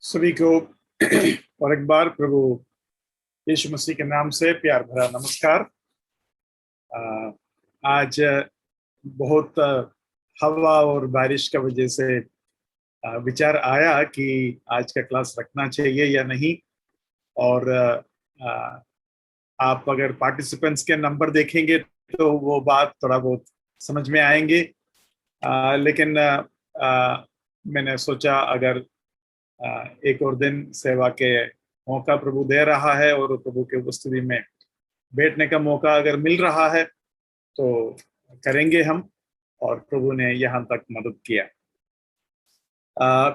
सभी को और एक बार प्रभु यीशु मसीह के नाम से प्यार भरा नमस्कार। आज बहुत हवा और बारिश का वजह से विचार आया कि आज का क्लास रखना चाहिए या नहीं। और आप अगर पार्टिसिपेंट्स के नंबर देखेंगे तो वो बात थोड़ा बहुत समझ में आएंगे। लेकिन मैंने सोचा अगर एक और दिन सेवा के मौका प्रभु दे रहा है और प्रभु के उपस्थिति में बैठने का मौका अगर मिल रहा है तो करेंगे हम। और प्रभु ने यहाँ तक मदद किया।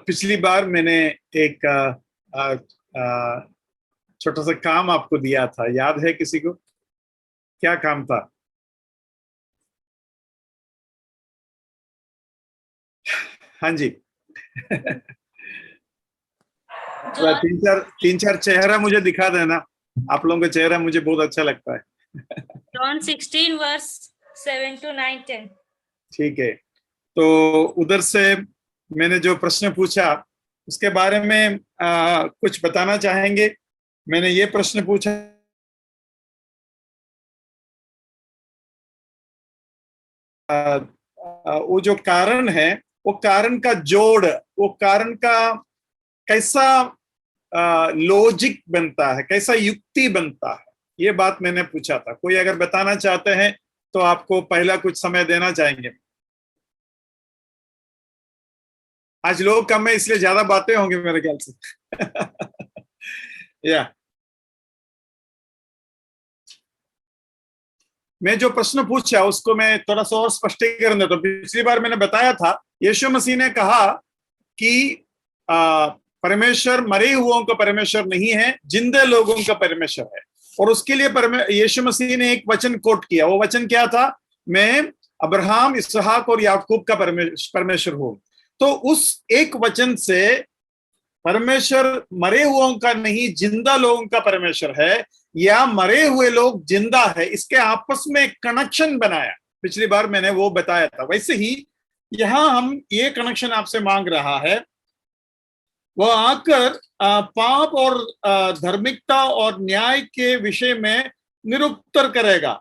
पिछली बार मैंने एक छोटा सा काम आपको दिया था, याद है किसी को? क्या काम था? हाँ जी। तीन चार चेहरा मुझे दिखा देना। आप लोगों का चेहरा मुझे बहुत अच्छा लगता है। John 16 verse 7 to 9, 10। ठीक है, तो उधर से मैंने जो प्रश्न पूछा उसके बारे में कुछ बताना चाहेंगे। मैंने ये प्रश्न पूछा, वो जो कारण है वो कारण का जोड़, वो कारण का कैसा लॉजिक बनता है, कैसा युक्ति बनता है, ये बात मैंने पूछा था। कोई अगर बताना चाहते हैं तो आपको पहला कुछ समय देना चाहेंगे। आज लोग कम है इसलिए ज्यादा बातें होंगी मेरे ख्याल से। या मैं जो प्रश्न पूछा उसको मैं थोड़ा सा और स्पष्टीकरण देता हूं। पिछली बार मैंने बताया था यीशु मसीह ने कहा कि परमेश्वर मरे हुओं का परमेश्वर नहीं है, जिंदे लोगों का परमेश्वर है। और उसके लिए यीशु मसीह ने एक वचन कोट किया। वो वचन क्या था? मैं अब्राहम, इसहाक और याकूब का परमेश्वर हूं। तो उस एक वचन से परमेश्वर मरे हुओं का नहीं, जिंदा लोगों का परमेश्वर है, या मरे हुए लोग जिंदा है, इसके आपस में कनेक्शन बनाया। पिछली बार मैंने वो बताया था। वैसे ही यहां हम ये कनेक्शन आपसे मांग रहा है। वह आकर पाप और धार्मिकता और न्याय के विषय में निरुत्तर करेगा।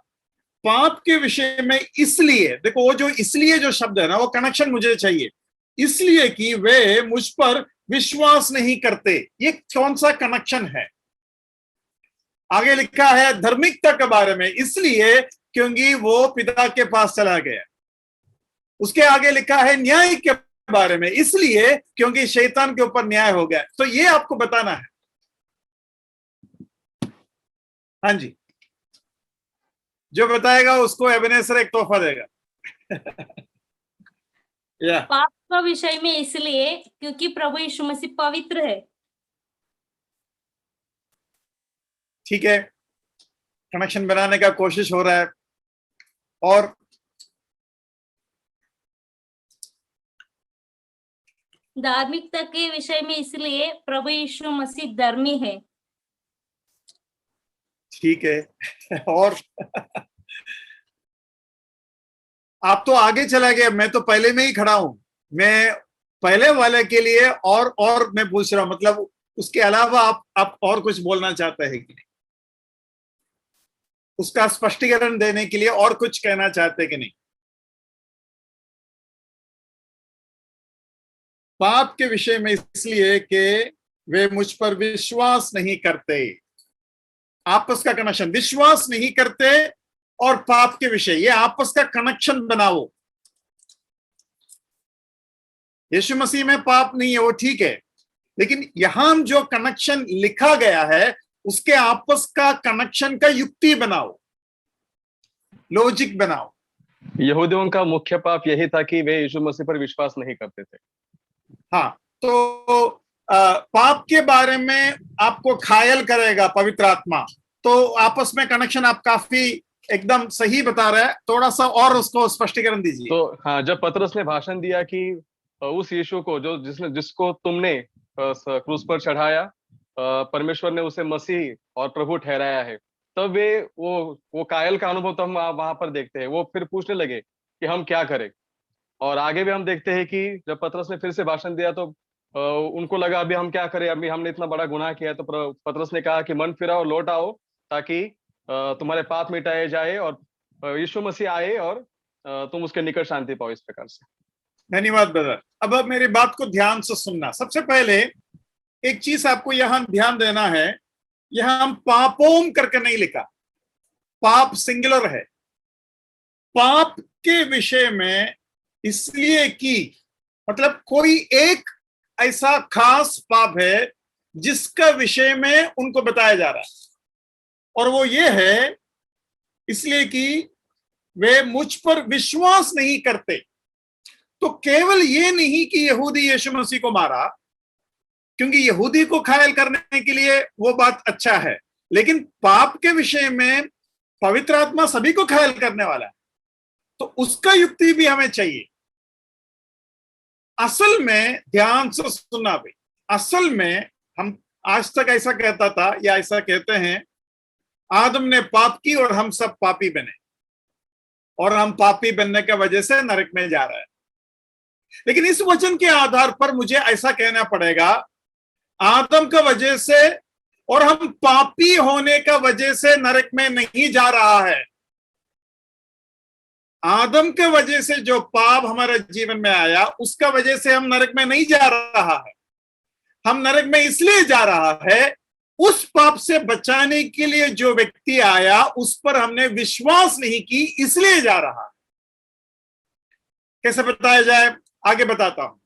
पाप के विषय में इसलिए, देखो वो जो इसलिए जो शब्द है ना, वो कनेक्शन मुझे चाहिए। इसलिए कि वे मुझ पर विश्वास नहीं करते। ये कौन सा कनेक्शन है? आगे लिखा है धार्मिकता के बारे में, इसलिए क्योंकि वो पिता के पास चला गया। उसके आगे लिखा है न्याय के बारे में, इसलिए क्योंकि शैतान के ऊपर न्याय हो गया। तो ये आपको बताना है। हाँ जी, जो बताएगा उसको एबेनेजर एक तोहफा देगा। या पाप का विषय में इसलिए क्योंकि प्रभु यीशु मसीह पवित्र है। ठीक है, कनेक्शन बनाने का कोशिश हो रहा है। और धार्मिकता के विषय में इसलिए प्रभु यीशु मसीह धर्मी है। ठीक है। और आप तो आगे चला गया, मैं तो पहले में ही खड़ा हूं। मैं पहले वाले के लिए और मैं पूछ रहा हूं, मतलब उसके अलावा आप और कुछ बोलना चाहते हैं कि नहीं? उसका स्पष्टीकरण देने के लिए और कुछ कहना चाहते हैं कि नहीं? पाप के विषय में इसलिए कि वे मुझ पर विश्वास नहीं करते। आपस का कनेक्शन, विश्वास नहीं करते और पाप के विषय, ये आपस का कनेक्शन बनाओ। यीशु मसीह में पाप नहीं है, वो ठीक है, लेकिन यहां जो कनेक्शन लिखा गया है उसके आपस का कनेक्शन का युक्ति बनाओ, लॉजिक बनाओ। यहूदियों का मुख्य पाप यही था कि वे यीशु मसीह पर विश्वास नहीं करते थे। हाँ, तो पाप के बारे में आपको घायल करेगा पवित्र आत्मा। तो आपस में कनेक्शन आप काफी एकदम सही बता रहे हैं। थोड़ा सा और उसको स्पष्टीकरण दीजिए। तो हाँ, जब पतरस ने भाषण दिया कि उस यीशु को जिसको तुमने क्रूस पर चढ़ाया, परमेश्वर ने उसे मसीह और प्रभु ठहराया है, तब वे वो कायल का अनुभव तो हम वहां पर देखते हैं। वो फिर पूछने लगे कि हम क्या करें। और आगे भी हम देखते हैं कि जब पतरस ने फिर से भाषण दिया तो उनको लगा अभी हम क्या करें, अभी हमने इतना बड़ा गुनाह किया है। तो पतरस ने कहा कि मन फिराओ, लौट आओ, ताकि तुम्हारे पाप मिटाए जाए और यीशु मसीह आए और तुम उसके निकट शांति पाओ। इस प्रकार से। धन्यवाद ब्रदर। अब मेरी बात को ध्यान से सुनना। सबसे पहले एक चीज आपको यहां ध्यान देना है, यहां हम पापोम करके नहीं लिखा, पाप सिंगुलर है। पाप के विषय में इसलिए कि मतलब कोई एक ऐसा खास पाप है जिसका विषय में उनको बताया जा रहा है, और वो ये है इसलिए कि वे मुझ पर विश्वास नहीं करते। तो केवल ये नहीं कि यहूदी यीशु मसीह को मारा, क्योंकि यहूदी को घायल करने के लिए वो बात अच्छा है, लेकिन पाप के विषय में पवित्र आत्मा सभी को घायल करने वाला है, तो उसका युक्ति भी हमें चाहिए। असल में ध्यान से सुनना भाई, असल में हम आज तक ऐसा कहता था या ऐसा कहते हैं, आदम ने पाप की और हम सब पापी बने, और हम पापी बनने की वजह से नरक में जा रहे हैं। लेकिन इस वचन के आधार पर मुझे ऐसा कहना पड़ेगा, आदम का वजह से और हम पापी होने का वजह से नरक में नहीं जा रहा है। आदम के वजह से जो पाप हमारे जीवन में आया, उसका वजह से हम नरक में नहीं जा रहा है। हम नरक में इसलिए जा रहा है, उस पाप से बचाने के लिए जो व्यक्ति आया उस पर हमने विश्वास नहीं की, इसलिए जा रहा है। कैसे बताया जाए, आगे बताता हूं।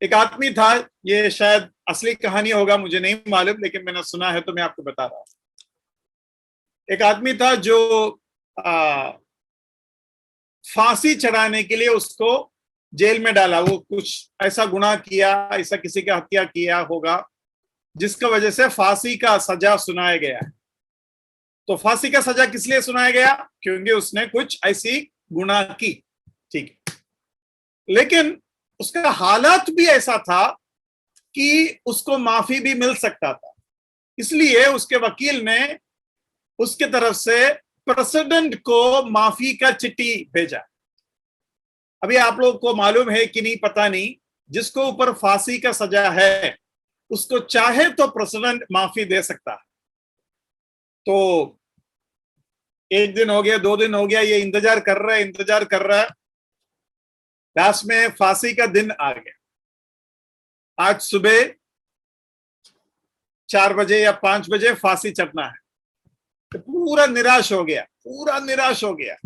एक आदमी था, ये शायद असली कहानी होगा, मुझे नहीं मालूम, लेकिन मैंने सुना है तो मैं आपको बता रहा हूं। एक आदमी था जो फांसी चढ़ाने के लिए उसको जेल में डाला। वो कुछ ऐसा गुनाह किया, ऐसा किसी की हत्या किया होगा, जिसका वजह से फांसी का सजा सुनाया गया है। तो फांसी का सजा किस लिए सुनाया गया? क्योंकि उसने कुछ ऐसी गुनाह की, ठीक। लेकिन उसका हालात भी ऐसा था कि उसको माफी भी मिल सकता था, इसलिए उसके वकील ने उसके तरफ से प्रेसिडेंट को माफी का चिट्ठी भेजा। अभी आप लोग को मालूम है कि नहीं पता नहीं, जिसको ऊपर फांसी का सजा है उसको चाहे तो प्रेसिडेंट माफी दे सकता है। तो एक दिन हो गया, 2 दिन हो गया, ये इंतजार कर रहा है। लास्ट में फांसी का दिन आ गया। आज सुबह 4 बजे या 5 बजे फांसी चढ़ना है। तो पूरा निराश हो गया,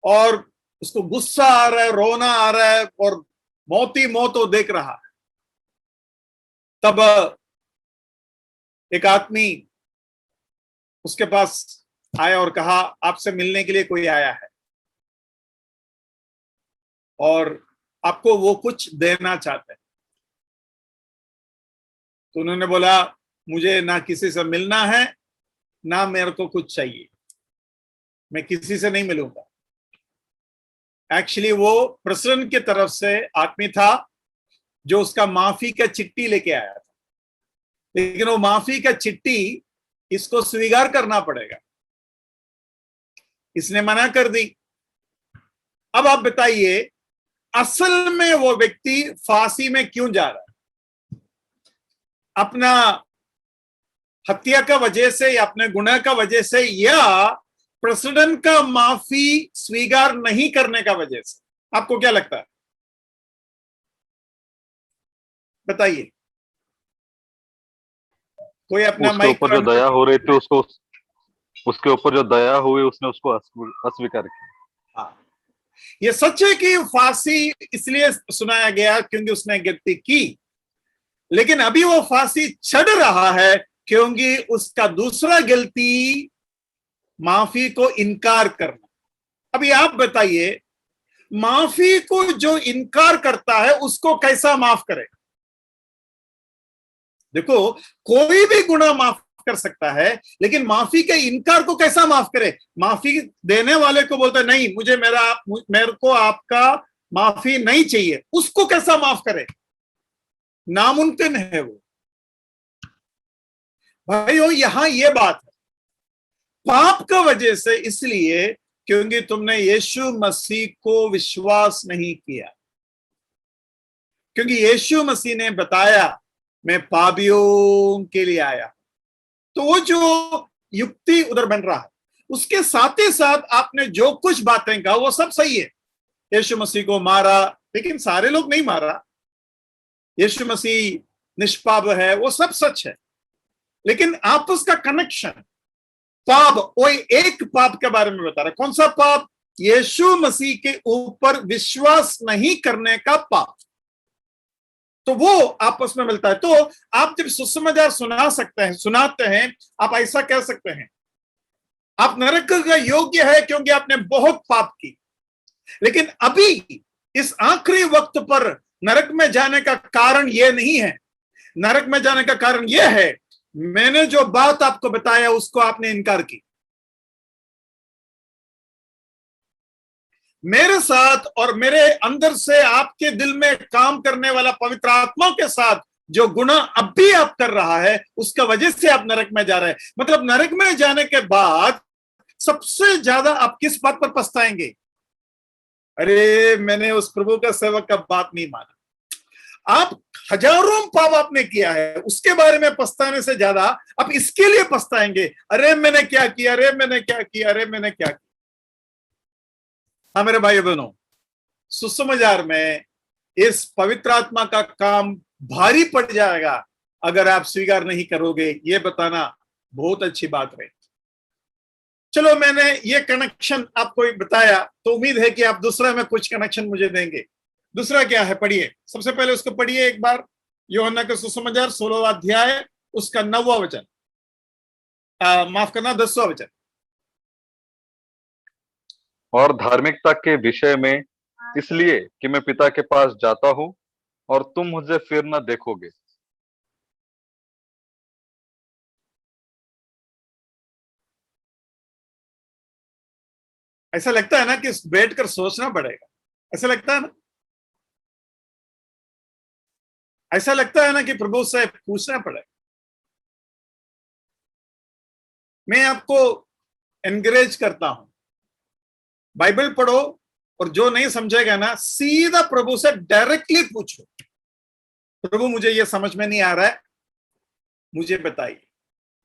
और उसको गुस्सा आ रहा है, रोना आ रहा है, और मौत ही मौत वो देख रहा है। तब एक आदमी उसके पास आया और कहा, आपसे मिलने के लिए कोई आया है और आपको वो कुछ देना चाहते हैं। तो उन्होंने बोला, मुझे ना किसी से मिलना है, ना मेरे को कुछ चाहिए, मैं किसी से नहीं मिलूंगा। एक्चुअली वो प्रेसिडेंट की तरफ से आदमी था जो उसका माफी का चिट्ठी लेके आया था, लेकिन वो माफी का चिट्ठी इसको स्वीकार करना पड़ेगा, इसने मना कर दी। अब आप बताइए, असल में वो व्यक्ति फांसी में क्यों जा रहा है? अपना हत्या का वजह से या अपने गुनाह का वजह से, या प्रेसिडेंट का माफी स्वीकार नहीं करने का वजह से? आपको क्या लगता है, बताइए। कोई अपना उसके ऊपर जो दया हो रही थी, उसके ऊपर जो दया हुई, उसने उसको अस्वीकार किया। हाँ, ये सच है कि फांसी इसलिए सुनाया गया क्योंकि उसने गलती की, लेकिन अभी वो फांसी चढ़ रहा है क्योंकि उसका दूसरा गलती माफी को इनकार करना। अभी आप बताइए, माफी को जो इनकार करता है उसको कैसा माफ करे? देखो, कोई भी गुनाह माफ कर सकता है, लेकिन माफी के इनकार को कैसा माफ करे? माफी देने वाले को बोलता है, नहीं, मेरे को आपका माफी नहीं चाहिए, उसको कैसा माफ करे? नामुमकिन है वो। भाइयों, यहां ये बात है, पाप का वजह से, इसलिए क्योंकि तुमने यीशु मसीह को विश्वास नहीं किया। क्योंकि यीशु मसीह ने बताया मैं पापियों के लिए आया। तो वो जो युक्ति उधर बन रहा है, उसके साथ ही साथ आपने जो कुछ बातें कहा वो सब सही है। यीशु मसीह को मारा, लेकिन सारे लोग नहीं मारा। यीशु मसीह निष्पाप है, वो सब सच है। लेकिन आपस का कनेक्शन, पाप, वही एक पाप के बारे में बता रहा है। कौन सा पाप? यीशु मसीह के ऊपर विश्वास नहीं करने का पाप। तो वो आपस में मिलता है। तो आप जब सुसमाचार सुनाते हैं, आप ऐसा कह सकते हैं, आप नरक का योग्य है क्योंकि आपने बहुत पाप की। लेकिन अभी इस आखिरी वक्त पर नरक में जाने का कारण यह नहीं है। नरक में जाने का कारण यह है, मैंने जो बात आपको बताया उसको आपने इनकार की। मेरे साथ और मेरे अंदर से आपके दिल में काम करने वाला पवित्र आत्मा के साथ जो गुनाह अब भी आप कर रहा है, उसका वजह से आप नरक में जा रहे हैं। मतलब नरक में जाने के बाद सबसे ज्यादा आप किस बात पर पछताएंगे? अरे मैंने उस प्रभु का सेवक का बात नहीं माना। आप हजारों पाप आपने किया है, उसके बारे में पछताने से ज्यादा आप इसके लिए पछताएंगे, अरे मैंने क्या किया, अरे मैंने क्या किया, अरे मैंने क्या किया। हाँ मेरे भाई बहनों, सुसमाचार में इस पवित्र आत्मा का काम भारी पड़ जाएगा अगर आप स्वीकार नहीं करोगे। ये बताना बहुत अच्छी बात है। चलो, मैंने ये कनेक्शन आपको बताया, तो उम्मीद है कि आप दूसरा में कुछ कनेक्शन मुझे देंगे। दूसरा क्या है, पढ़िए। सबसे पहले उसको पढ़िए एक बार, यूहन्ना का सुसमाचार 16वां अध्याय, उसका 9वां वचन, माफ करना 10वां वचन। और धार्मिकता के विषय में इसलिए कि मैं पिता के पास जाता हूं और तुम मुझे फिर न देखोगे। ऐसा लगता है ना कि बैठकर सोचना पड़ेगा। ऐसा लगता है ना, ऐसा लगता है ना कि प्रभु से पूछना पड़ेगा। मैं आपको एनकरेज करता हूं, बाइबल पढ़ो, और जो नहीं समझेगा ना, सीधा प्रभु से डायरेक्टली पूछो, प्रभु मुझे ये समझ में नहीं आ रहा है, मुझे बताइए,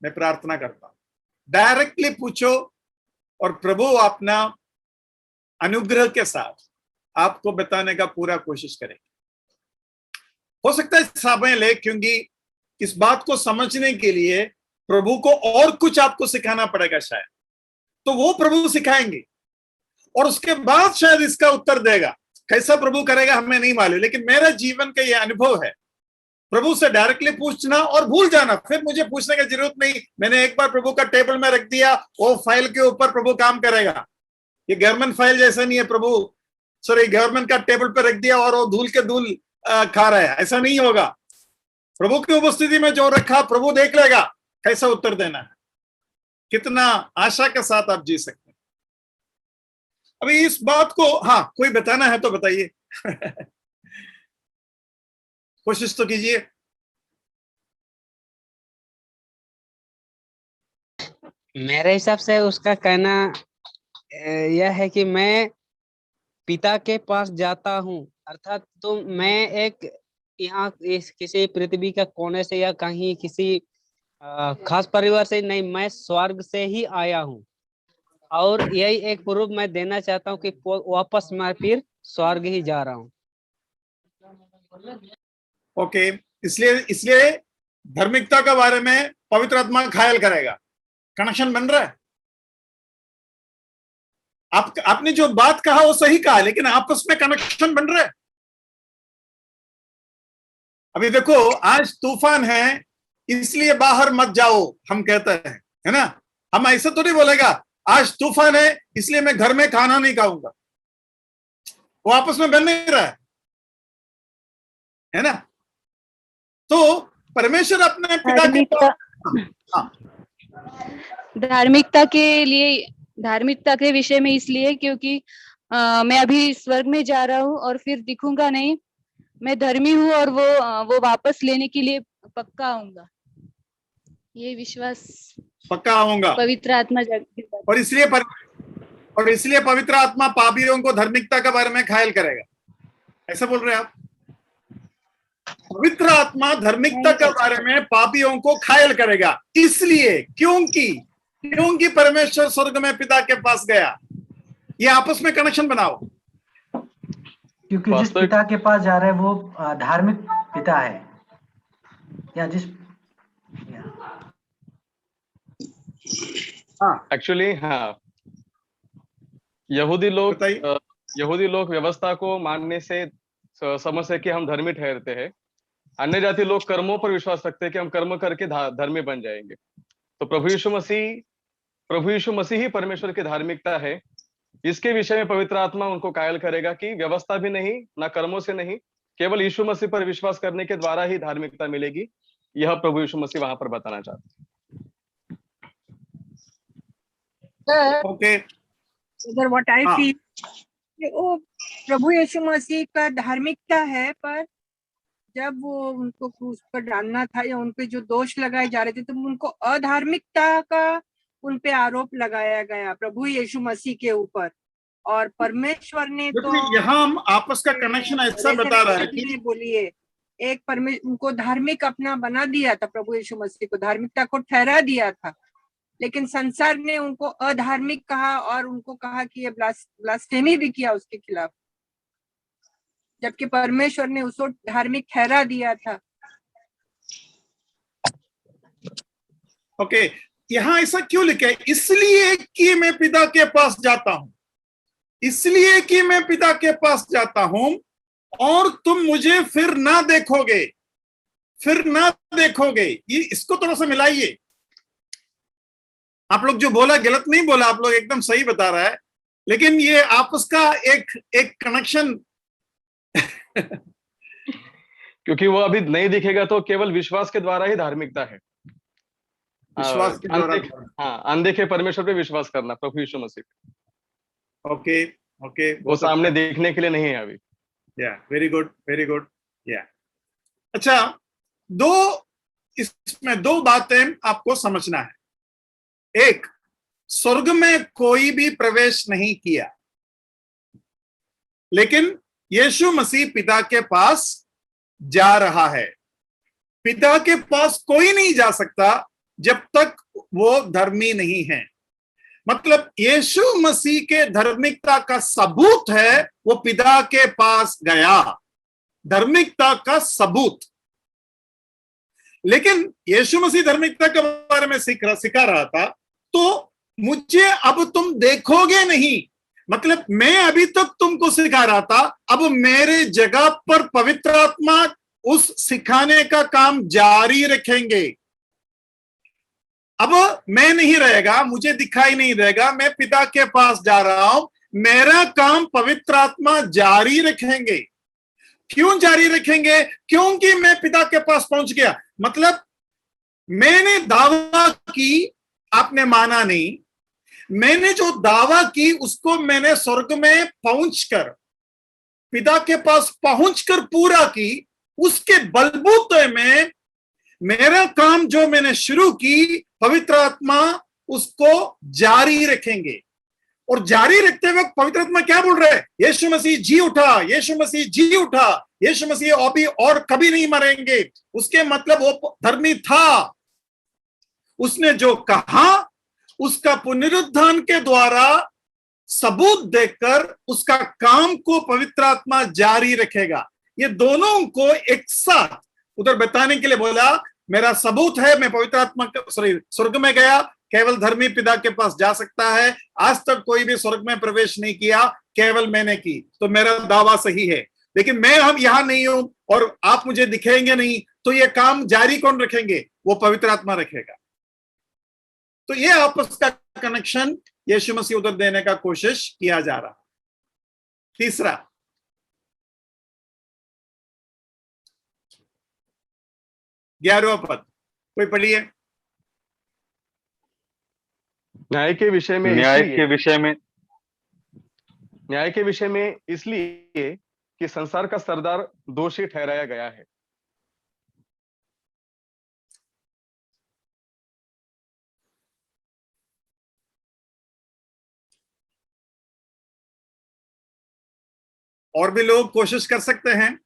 मैं प्रार्थना करता हूं। डायरेक्टली पूछो और प्रभु अपना अनुग्रह के साथ आपको बताने का पूरा कोशिश करेंगे। हो सकता है समय ले, क्योंकि इस बात को समझने के लिए प्रभु को और कुछ आपको सिखाना पड़ेगा शायद, तो वो प्रभु सिखाएंगे और उसके बाद शायद इसका उत्तर देगा। कैसा प्रभु करेगा हमें नहीं मालूम, लेकिन मेरा जीवन का यह अनुभव है, प्रभु से डायरेक्टली पूछना और भूल जाना, फिर मुझे पूछने की जरूरत नहीं। मैंने एक बार प्रभु का टेबल में रख दिया, वो फाइल के ऊपर प्रभु काम करेगा। ये गवर्नमेंट फाइल जैसा नहीं है, प्रभु सॉरी गवर्नमेंट का टेबल पर रख दिया और वो धूल के धूल खा रहा है, ऐसा नहीं होगा। प्रभु की उपस्थिति में जो रखा प्रभु देख लेगा कैसा उत्तर देना है। कितना आशा के साथ आप जी सकते हैं। अभी इस बात को, हाँ कोई बताना है तो बताइए कोशिश तो कीजिए। मेरे हिसाब से उसका कहना यह है कि मैं पिता के पास जाता हूँ, अर्थात तो मैं एक यहाँ इस किसी पृथ्वी का कोने से या कहीं किसी खास परिवार से नहीं, मैं स्वर्ग से ही आया हूँ। और यही एक प्रूफ मैं देना चाहता हूँ कि वापस मैं फिर स्वर्ग ही जा रहा हूँ। ओके, इसलिए धार्मिकता के बारे में पवित्र आत्मा ख्याल करेगा। कनेक्शन बन रहा है। आपने जो बात कहा वो सही कहा, लेकिन आपस में कनेक्शन बन रहा है। अभी देखो, आज तूफान है इसलिए बाहर मत जाओ हम कहते हैं, है ना। हम ऐसा तो नहीं बोलेगा आज तूफान है इसलिए मैं घर में खाना नहीं खाऊंगा। वो आपस में बन नहीं रहा है ना। तो परमेश्वर अपने पिता धार्मिकता के विषय में इसलिए क्योंकि मैं अभी स्वर्ग में जा रहा हूँ और फिर दिखूंगा नहीं। मैं धर्मी हूँ और वो वापस लेने के लिए पक्का आऊंगा। ये विश्वास पक्का आऊंगा पवित्र आत्मा और इसलिए पवित्र आत्मा पापियों को धार्मिकता के बारे में ख्याल करेगा। ऐसा बोल रहे हैं आप? पवित्र आत्मा धार्मिकता के बारे में पापियों को घायल करेगा, इसलिए क्योंकि परमेश्वर स्वर्ग में पिता के पास गया। ये आपस में कनेक्शन बनाओ। क्योंकि जिस पिता के पास जा रहा है वो धार्मिक पिता है, या जिस एक्चुअली हाँ, यहूदी लोग व्यवस्था को मानने से समझते कि हम धर्मी ठहरते हैं। अन्य जाति लोग कर्मों पर विश्वास रखते हैं कि हम कर्म करके धर्मी बन जाएंगे। तो प्रभु यीशु मसीह ही परमेश्वर की धार्मिकता है। इसके विषय में पवित्र आत्मा उनको कायल करेगा कि व्यवस्था भी नहीं, ना कर्मों से नहीं, केवल यीशु मसीह पर विश्वास करने के द्वारा ही धार्मिकता मिलेगी। यह प्रभु यीशु मसीह वहां पर बताना चाहते हैं। ओके, what I feel कि वो प्रभु यीशु मसीह का धार्मिकता है, पर जब वो उनको क्रूस पर डालना था या उनपे जो दोष लगाए जा रहे थे, तो उनको अधार्मिकता का उनपे आरोप लगाया गया प्रभु यीशु मसीह के ऊपर। और परमेश्वर ने तो यहाँ हम आपस का कनेक्शन ऐसा बता रहा है कि बोलिए, एक परमेश्वर उनको धार्मिक अपना बना दिया था, प्रभु यीशु मसीह को धार्मिकता को ठहरा दिया था, लेकिन संसार ने उनको अधार्मिक कहा और उनको कहा कि ये ब्लास्फेमी भी किया उसके खिलाफ, जबकि परमेश्वर ने उसको धार्मिक ठहरा दिया था। ओके, यहाँ ऐसा क्यों लिखा है? इसलिए कि मैं पिता के पास जाता हूं, इसलिए कि मैं पिता के पास जाता हूं और तुम मुझे फिर ना देखोगे, ये इसको थोड़ा सा मिलाइए। आप लोग जो बोला गलत नहीं बोला, आप लोग एकदम सही बता रहा है, लेकिन ये आपस का एक कनेक्शन क्योंकि वो अभी नहीं दिखेगा तो केवल विश्वास के द्वारा ही धार्मिकता है। विश्वास के द्वारा, हाँ, अनदेखे परमेश्वर पे विश्वास करना, प्रभु यीशु मसीह पे। ओके, वो सामने देखने के लिए नहीं है अभी। Very good. अच्छा, इसमें दो बातें आपको समझना है। एक, स्वर्ग में कोई भी प्रवेश नहीं किया, लेकिन यीशु मसीह पिता के पास जा रहा है। पिता के पास कोई नहीं जा सकता जब तक वो धर्मी नहीं है। मतलब यीशु मसीह के धार्मिकता का सबूत है वो पिता के पास गया, धार्मिकता का सबूत। लेकिन यीशु मसीह धार्मिकता के बारे में सिखा रहा था, तो मुझे अब तुम देखोगे नहीं, मतलब मैं अभी तक तुमको सिखा रहा था, अब मेरे जगह पर पवित्र आत्मा उस सिखाने का काम जारी रखेंगे। अब मैं नहीं रहेगा, मुझे दिखाई नहीं देगा, मैं पिता के पास जा रहा हूं, मेरा काम पवित्र आत्मा जारी रखेंगे। क्यों जारी रखेंगे? क्योंकि मैं पिता के पास पहुंच गया। मतलब मैंने दावा की, आपने माना नहीं, मैंने जो दावा की उसको मैंने स्वर्ग में पहुंचकर, पिता के पास पहुंचकर पूरा की। उसके बलबूते में मेरा काम जो मैंने शुरू की, पवित्र आत्मा उसको जारी रखेंगे। और जारी रखते वक्त पवित्र आत्मा क्या बोल रहे हैं? यीशु मसीह जी उठा, यीशु मसीह जी उठा, यीशु मसीह अभी और कभी नहीं मरेंगे। उसके मतलब वो धर्मी था, उसने जो कहा उसका पुनरुत्थान के द्वारा सबूत देकर उसका काम को पवित्र आत्मा जारी रखेगा। ये दोनों को एक साथ उधर बताने के लिए बोला, मेरा सबूत है, मैं पवित्र आत्मा स्वर्ग में गया, केवल धर्मी पिता के पास जा सकता है, आज तक कोई भी स्वर्ग में प्रवेश नहीं किया, केवल मैंने की, तो मेरा दावा सही है। लेकिन मैं हम यहां नहीं हूं और आप मुझे दिखेंगे नहीं, तो ये काम जारी कौन रखेंगे? वो पवित्र आत्मा रखेगा। तो ये आपस का कनेक्शन यीशु मसीह उधर देने का कोशिश किया जा रहा। तीसरा, 11वां पद कोई पढ़िए। न्याय के विषय में इसलिए कि संसार का सरदार दोषी ठहराया गया है। और भी लोग कोशिश कर सकते हैं।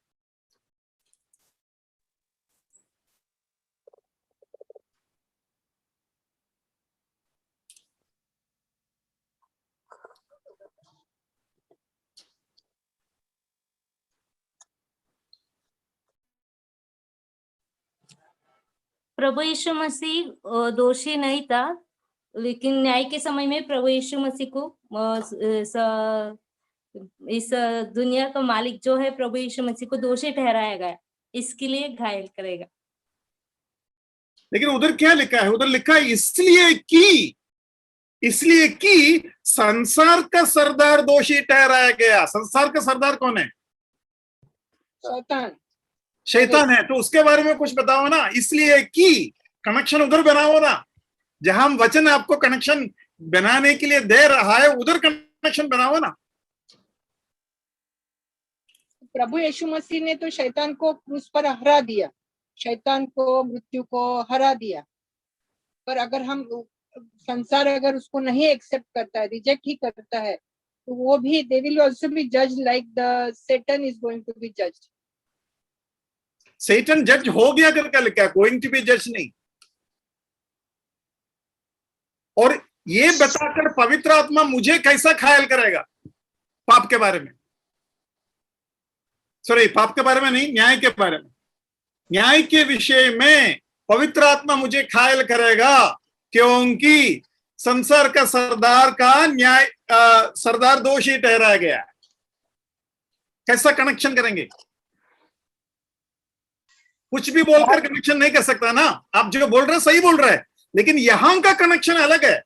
प्रभु यीशु मसीह दोषी नहीं था, लेकिन न्याय के समय में प्रभु यीशु मसीह को इस दुनिया का मालिक जो है प्रभु यीशु मसीह को दोषी ठहराया गया, इसके लिए घायल करेगा। लेकिन उधर क्या लिखा है? उधर लिखा है इसलिए कि संसार का सरदार दोषी ठहराया गया। संसार का सरदार कौन है? शैतान है। तो उसके बारे में कुछ बताओ ना। इसलिए कि कनेक्शन उधर बनाओ ना, जहां वचन आपको कनेक्शन बनाने के लिए दे रहा है, उधर कनेक्शन बनाओ ना। प्रभु यीशु मसीह ने तो शैतान को क्रूस पर हरा दिया, शैतान को, मृत्यु को हरा दिया। पर अगर हम संसार अगर उसको नहीं एक्सेप्ट करता है, रिजेक्ट ही करता है, तो वो भी they will also be judged like the Satan is going to be judged. Satan जज हो गया करके लिखा है, गोइंग टू बी जज नहीं। और ये बताकर पवित्र आत्मा मुझे कैसा ख्याल करेगा पाप के बारे में? सॉरी, पाप के बारे में नहीं, न्याय के बारे में। न्याय के विषय में पवित्र आत्मा मुझे ख्याल करेगा, क्योंकि संसार का सरदार का न्याय सरदार दोषी ठहराया गया है। कैसा कनेक्शन करेंगे? कुछ भी बोलकर कनेक्शन नहीं कर सकता ना। आप जो बोल रहे हैं सही बोल रहे हैं, लेकिन यहां का कनेक्शन अलग है।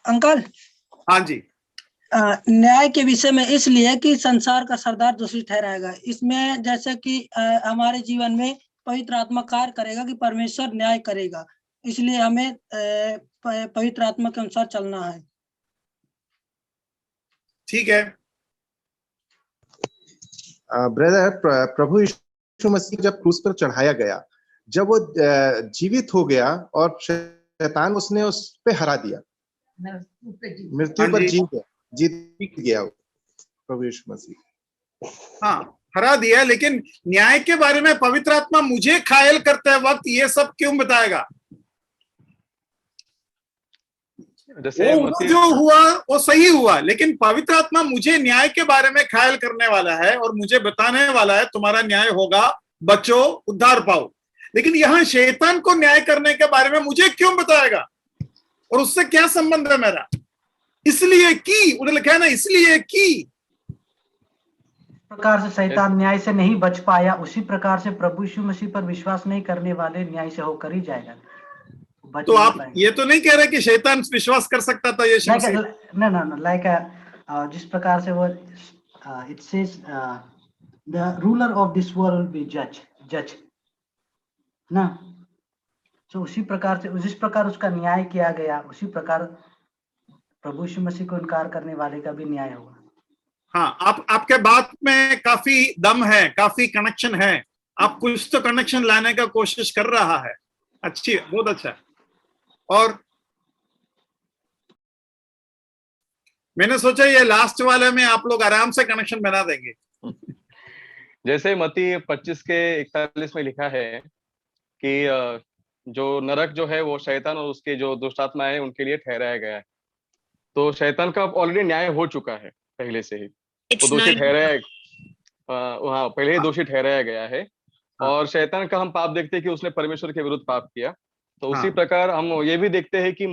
अंकल, हाँ जी। न्याय के विषय में इसलिए कि संसार का सरदार दोषी ठहराएगा। इसमें जैसे कि हमारे जीवन में पवित्र आत्मा कार्य करेगा कि परमेश्वर न्याय करेगा, इसलिए हमें पवित्र आत्मा के अनुसार चलना है। ठीक है ब्रदर, प्रभु यीशु मसीह जब क्रूस पर चढ़ाया गया, जब वो जीवित हो गया और शैतान उसने उस पे हरा दिया, मृत्यु पर जीत गया प्रभु यीशु मसीह। हाँ, हरा दिया। लेकिन न्याय के बारे में पवित्र आत्मा मुझे ख्याल करते वक्त ये सब क्यों बताएगा? वो जो हुआ वो सही हुआ, लेकिन पवित्र आत्मा मुझे न्याय के बारे में ख्याल करने वाला है और मुझे बताने वाला है तुम्हारा न्याय होगा, बचो, उद्धार पाओ। लेकिन यहाँ शैतान को न्याय करने के बारे में मुझे क्यों बताएगा और उससे क्या संबंध है मेरा? इसलिए कि उधर लिखा है ना, इसलिए कि प्रकार से शैतान न्याय से नहीं बच पाया, उसी प्रकार से प्रभु यीशु मसीह पर विश्वास नहीं करने वाले न्याय से होकर ही जाएगा। तो आप ये तो नहीं कह रहे कि शैतान विश्वास कर सकता था यीशु मसीह? No, लाइक जिस प्रकार से वो it says the ruler of this world be जज ना, तो उसी प्रकार से जिस प्रकार उसका न्याय किया गया, उसी प्रकार प्रभु यीशु मसीह को इनकार करने वाले का भी न्याय होगा। हाँ, आपके बात में काफी दम है, काफी कनेक्शन है। आप कुछ तो कनेक्शन लाने का कोशिश कर रहा है। अच्छी, बहुत अच्छा। और मैंने सोचा ये लास्ट वाले में आप लोग आराम से कनेक्शन बना देंगे। जैसे मत्ती 25 के 41 में लिखा है कि जो नरक जो है वो शैतान और उसके जो दुष्ट आत्मा है उनके लिए ठहराया गया है। तो शैतान का ऑलरेडी न्याय हो चुका है पहले से ही, वो दोषी ठहराया, हाँ, पहले ही दोषी ठहराया गया है। और शैतान का हम पाप देखते हैं कि उसने परमेश्वर के विरुद्ध पाप किया। तो उसी प्रकार हम ये भी देखते हैं कि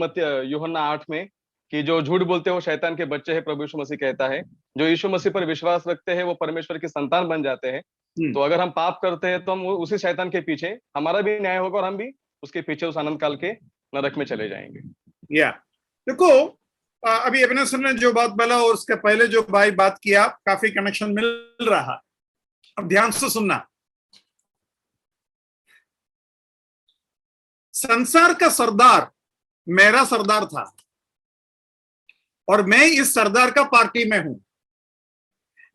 यूहन्ना 8 में कि जो झूठ बोलते हैं वो शैतान के बच्चे हैं, प्रभु यीशु मसीह कहता है। जो यीशु मसीह पर विश्वास रखते हैं वो परमेश्वर की संतान बन जाते हैं। तो अगर हम पाप करते हैं तो हम उसी शैतान के पीछे, हमारा भी न्याय होगा और हम भी उसके पीछे उस आनंद काल के नरक में चले जाएंगे। देखो, अभी एबेनेज़र ने जो बात बोला और उसके पहले जो भाई बात किया, काफी कनेक्शन मिल रहा। अब ध्यान से सुनना। संसार का सरदार मेरा सरदार था और मैं इस सरदार का पार्टी में हूं।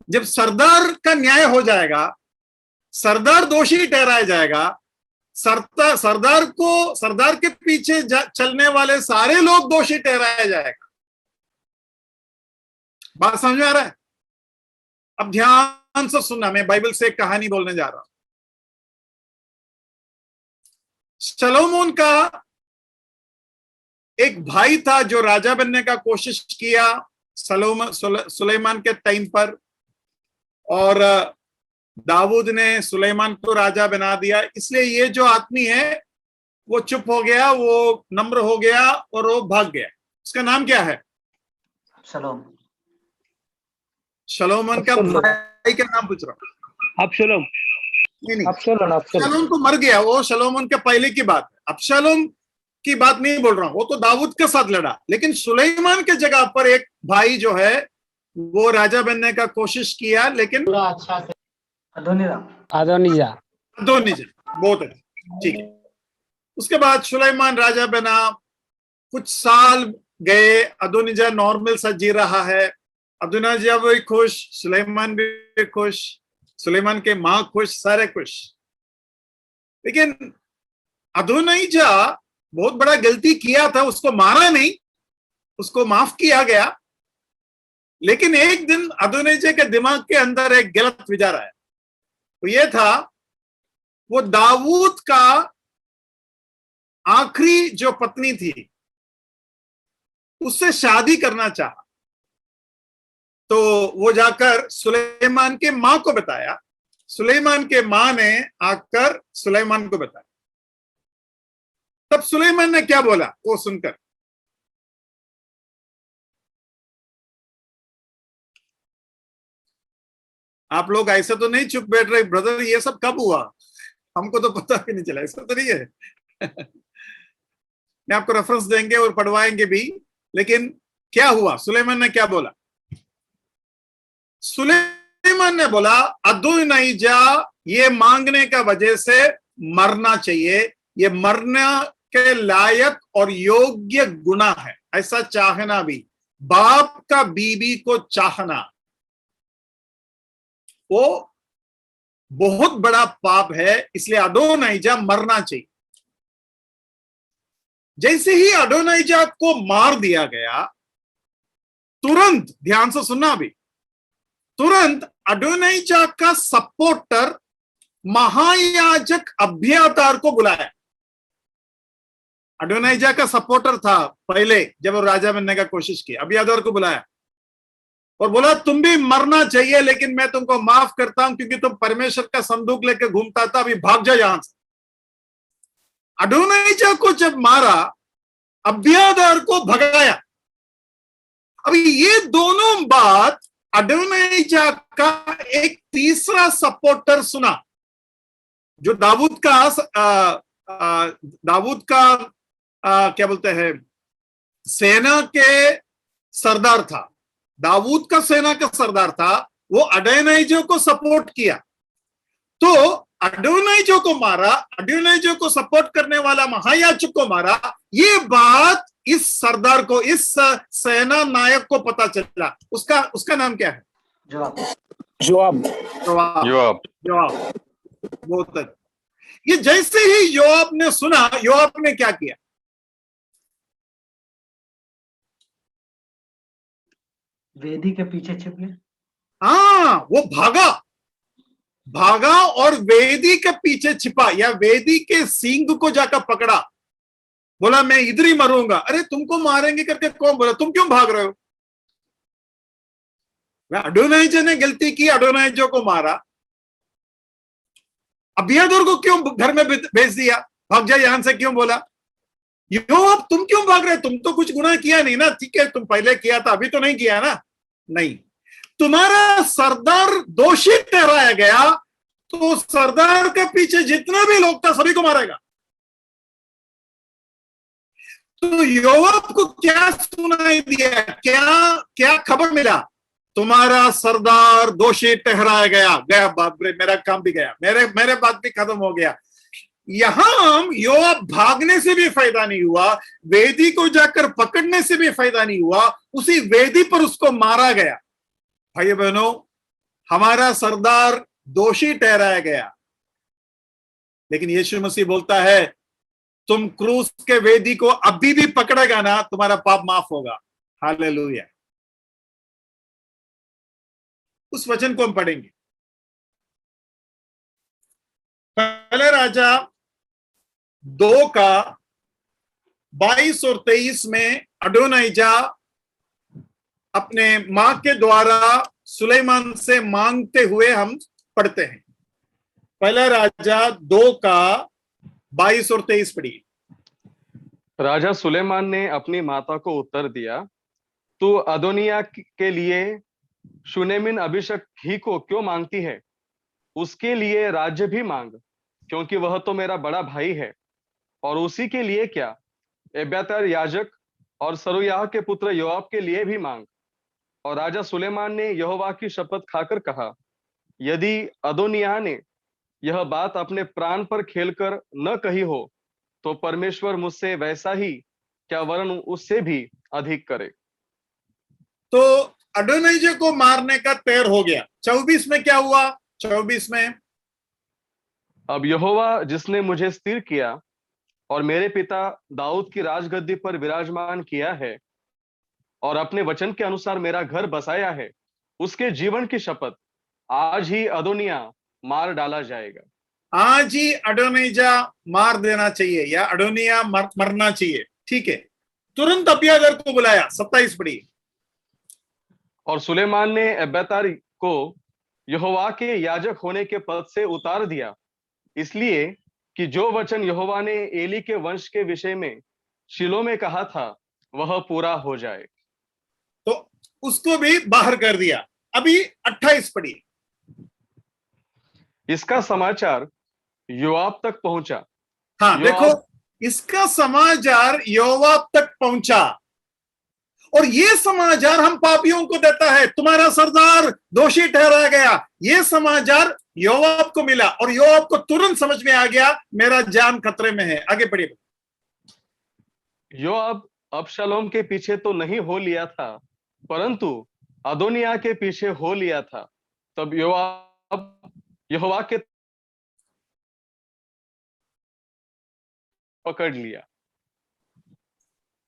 जब सरदार का न्याय हो जाएगा, सरदार दोषी ठहराया जाएगा, सरदार के पीछे चलने वाले सारे लोग दोषी ठहराया जाएगा। बात समझ में आ रहा है? अब ध्यान से सुनना, मैं बाइबल से एक कहानी बोलने जा रहा हूं। सलोमोन का एक भाई था जो राजा बनने का कोशिश किया सुलेमान के टाइम पर, और दाऊद ने सुलेमान को राजा बना दिया। इसलिए ये जो आदमी है वो चुप हो गया, वो नम्र हो गया और वो भाग गया। उसका नाम क्या है? सलोम। शलोमन का भाई का नाम पूछ रहा हूँ। अबशलोम। नहीं, अबशलोम अबशालोम तो मर गया, वो शलोमन के पहले की बात है। अबशालोम की बात नहीं बोल रहा हूं, वो तो दाऊद के साथ लड़ा। लेकिन सुलेमान के जगह पर एक भाई जो है वो राजा बनने का कोशिश किया, लेकिन अदोनिजा। बहुत अच्छा, ठीक है। उसके बाद सुलेमान राजा बना, कुछ साल गए, अदोनिजा नॉर्मल सा जी रहा है। अदोनिजा भी खुश, सुलेमान भी खुश, सुलेमान के माँ खुश, सारे खुश। लेकिन अदोनिजा बहुत बड़ा गलती किया था, उसको मारा नहीं, उसको माफ किया गया। लेकिन एक दिन अदोनिजा के दिमाग के अंदर एक गलत विचार आया। तो ये था, वो दाऊद का आखिरी जो पत्नी थी उससे शादी करना चाहा। तो वो जाकर सुलेमान के माँ को बताया। सुलेमान के माँ ने आकर सुलेमान को बताया। तब सुलेमान ने क्या बोला वो सुनकर? आप लोग ऐसे तो नहीं चुप बैठ रहे, ब्रदर ये सब कब हुआ? हमको तो पता भी नहीं चला। ऐसा तो नहीं है। मैं आपको रेफरेंस देंगे और पढ़वाएंगे भी। लेकिन क्या हुआ? सुलेमान ने क्या बोला? सुलेमान ने बोला अदोनिजा ये मांगने का वजह से मरना चाहिए, ये मरना के लायक और योग्य गुना है। ऐसा चाहना भी, बाप का बीबी को चाहना, वो बहुत बड़ा पाप है, इसलिए अदोनिजा मरना चाहिए। जैसे ही अदोनिजा को मार दिया गया, तुरंत, ध्यान से सुनना अभी, तुरंत अदोनिजा का सपोर्टर महायाजक अब्यातार को बुलाया। अदोनिजा का सपोर्टर था पहले, जब वो राजा बनने का कोशिश की, अब्यातार को बुलाया और बोला तुम भी मरना चाहिए, लेकिन मैं तुमको माफ करता हूं क्योंकि तुम परमेश्वर का संदूक लेकर घूमता था, अभी भाग जा यहां से। अदोनिजा को जब मारा, अब्यातार को भगाया। अभी ये दोनों बात अदोनिजा का एक तीसरा सपोर्टर सुना, जो दाऊद का क्या बोलते हैं, सेना के सरदार था। दाऊद का सेना का सरदार था, वो अदोनिजा को सपोर्ट किया। तो अदोनिजा को मारा, अदोनिजा को सपोर्ट करने वाला महायाजक को मारा। ये बात इस सरदार को, इस सेना नायक को पता चला। उसका नाम क्या है? जोआब। बहुत अच्छा। ये जैसे ही योआब ने सुना, योआब ने क्या किया? वेदी के पीछे छिप गया। हाँ, वो भागा और वेदी के पीछे छिपा, या वेदी के सींग को जाकर पकड़ा। बोला मैं इधर ही मरूंगा। अरे तुमको मारेंगे करके कौन बोला? तुम क्यों भाग रहे हो? अदोनिजा ने गलती की, अदोनिजा को मारा। अब्यातार को क्यों घर में भेज दिया? भाग जा यहां से क्यों बोला? योआब तुम क्यों भाग रहे? तुम तो कुछ गुनाह किया नहीं ना। ठीक है, तुम पहले किया था, अभी तो नहीं किया ना। नहीं, तुम्हारा सरदार दोषी ठहराया गया, तो सरदार के पीछे जितने भी लोग थे सभी को मारेगा। तो योआब को क्या सुनाई दिया? क्या खबर मिला? तुम्हारा सरदार दोषी ठहराया गया। बाप रे, मेरा काम भी गया, मेरे बात भी खत्म हो गया। यहां योआब भागने से भी फायदा नहीं हुआ, वेदी को जाकर पकड़ने से भी फायदा नहीं हुआ, उसी वेदी पर उसको मारा गया। भाई बहनों, हमारा सरदार दोषी ठहराया गया, लेकिन यीशु मसीह बोलता है तुम क्रूस के वेदी को अभी भी पकड़ेगा ना, तुम्हारा पाप माफ होगा। हालेलुया। उस वचन को हम पढ़ेंगे। पहले राजा 2 का 22 और 23 में अदोनिजा अपने मां के द्वारा सुलेमान से मांगते हुए हम पढ़ते हैं। पहला राजा 2 का 22 और 23 पढ़िए। राजा सुलेमान ने अपनी माता को उत्तर दिया, तू अदोनिया के लिए शुनेमिन अभिषेक ही को क्यों मांगती है? उसके लिए राज्य भी मांग, क्योंकि वह तो मेरा बड़ा भाई है। और उसी के लिए क्या, एब्यातार याजक और सरूयाह के पुत्र योआब के लिए भी मांग। और राजा सुलेमान ने यहोवा की शपथ खाकर कहा, यदि अदोनिया ने यह बात अपने प्राण पर खेलकर न कही हो, तो परमेश्वर मुझसे वैसा ही क्या वरन उससे भी अधिक करे। तो अडोनिजह को मारने का तैयार हो गया। 24 में क्या हुआ? 24 में, अब यहोवा जिसने मुझे स्थिर किया और मेरे पिता दाऊद की राजगद्दी पर विराजमान किया है और अपने वचन के अनुसार मेरा घर बसाया है, उसके जीवन की शपथ, आज ही अदोनिया मार डाला जाएगा। आज ही अडोनिजह मार देना चाहिए या अडोनिया मरना चाहिए। ठीक है, तुरंत अबियातार को बुलाया। 27 पढ़िए। और सुलेमान ने एब्यातार को यहोवा के याजक होने के पद से उतार दिया, इसलिए कि जो वचन यहोवा ने एली के वंश के विषय में शिलो में कहा था वह पूरा हो जाए। तो उसको भी बाहर कर दिया। अभी 28 पढ़िए। इसका समाचार योआब तक पहुंचा। हाँ, देखो, इसका समाचार योआब तक पहुंचा और ये समाचार हम पापियों को देता है, तुम्हारा सरदार दोषी ठहराया गया। ये समाचार योआब को मिला और योआब को तुरंत समझ में आ गया मेरा जान खतरे में है। आगे पढ़िए। योआब अबशालोम के पीछे तो नहीं हो लिया था, परंतु अदोनिया के पीछे हो लिया था। तब योआब यहोवा के पकड़ लिया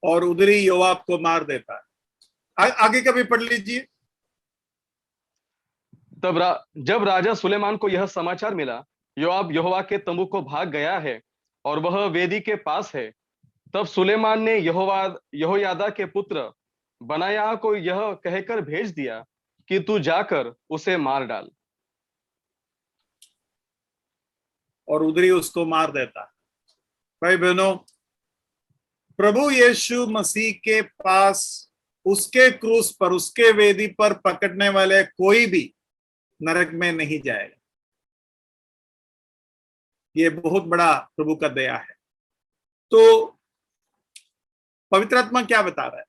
और उधर ही योआब को मार देता है। आगे का भी पढ़ लीजिए। तब जब राजा सुलेमान को यह समाचार मिला, योआब यहोवा के तंबू को भाग गया है और वह वेदी के पास है, तब सुलेमान ने यहोयादा के पुत्र बनायाह को यह कहकर भेज दिया कि तू जाकर उसे मार डाल। और उधर ही उसको मार देता है। भाई बहनों, प्रभु यीशु मसीह के पास उसके क्रूस पर, उसके वेदी पर पकड़ने वाले कोई भी नरक में नहीं जाएगा। ये बहुत बड़ा प्रभु का दया है। तो पवित्र आत्मा क्या बता रहा है?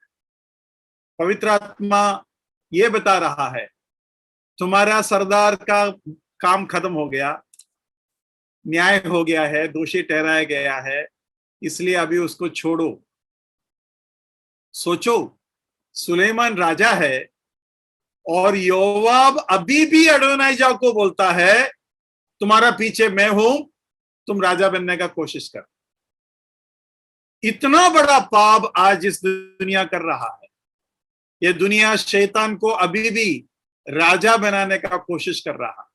पवित्र आत्मा ये बता रहा है, तुम्हारा सरदार का काम खत्म हो गया, न्याय हो गया है, दोषी ठहराया गया है, इसलिए अभी उसको छोड़ो। सोचो, सुलेमान राजा है और योआब अभी भी अडोनिजह को बोलता है तुम्हारा पीछे मैं हूं, तुम राजा बनने का कोशिश कर। इतना बड़ा पाप आज इस दुनिया कर रहा है। यह दुनिया शैतान को अभी भी राजा बनाने का कोशिश कर रहा है।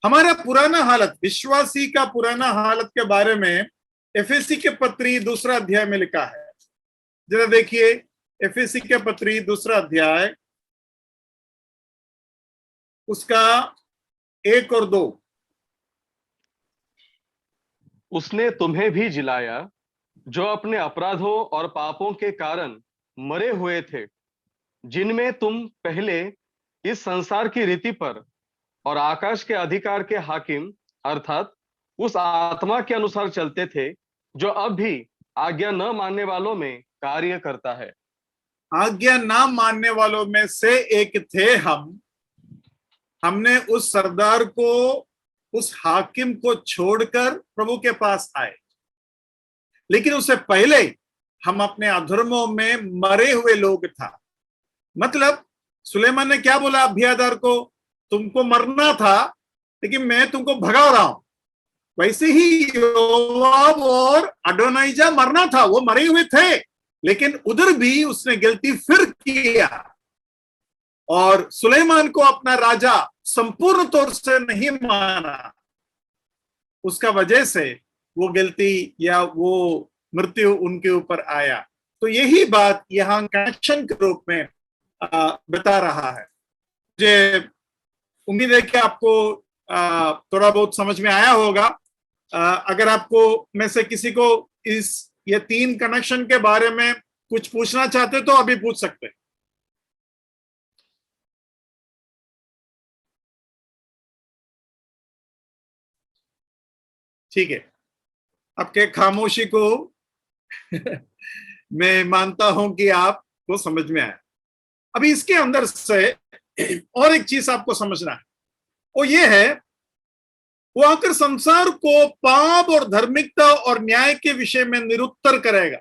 हमारा पुराना हालत, विश्वासी का पुराना हालत के बारे में एफएससी के पत्री 2 अध्याय में लिखा है। जरा देखिए, एफएससी के पत्री 2 अध्याय उसका 1 और 2। उसने तुम्हें भी जिलाया जो अपने अपराधों और पापों के कारण मरे हुए थे, जिनमें तुम पहले इस संसार की रीति पर और आकाश के अधिकार के हाकिम अर्थात उस आत्मा के अनुसार चलते थे जो अब भी आज्ञा न मानने वालों में कार्य करता है। आज्ञा ना मानने वालों में से एक थे हमने उस सरदार को, उस हाकिम को छोड़कर प्रभु के पास आए, लेकिन उससे पहले हम अपने अधर्मों में मरे हुए लोग था। मतलब सुलेमान ने क्या बोला अबियातार को, तुमको मरना था लेकिन मैं तुमको भगा रहा हूं। वैसे ही योआब और अडोनिजह मरना था, वो मरे हुए थे, लेकिन उधर भी उसने गलती फिर किया और सुलेमान को अपना राजा संपूर्ण तौर से नहीं माना। उसका वजह से वो गलती या वो मृत्यु उनके ऊपर आया। तो यही बात यहां कनेक्शन के रूप में बता रहा है। मुझे उम्मीद है कि आपको थोड़ा बहुत समझ में आया होगा। अगर आपको में से किसी को इस ये 3 कनेक्शन के बारे में कुछ पूछना चाहते तो अभी पूछ सकते हैं। ठीक है, आपके खामोशी को मैं मानता हूं कि आपको समझ में आया। अभी इसके अंदर से और एक चीज आपको समझना है, वो ये है, वो आकर संसार को पाप और धार्मिकता और न्याय के विषय में निरुत्तर करेगा।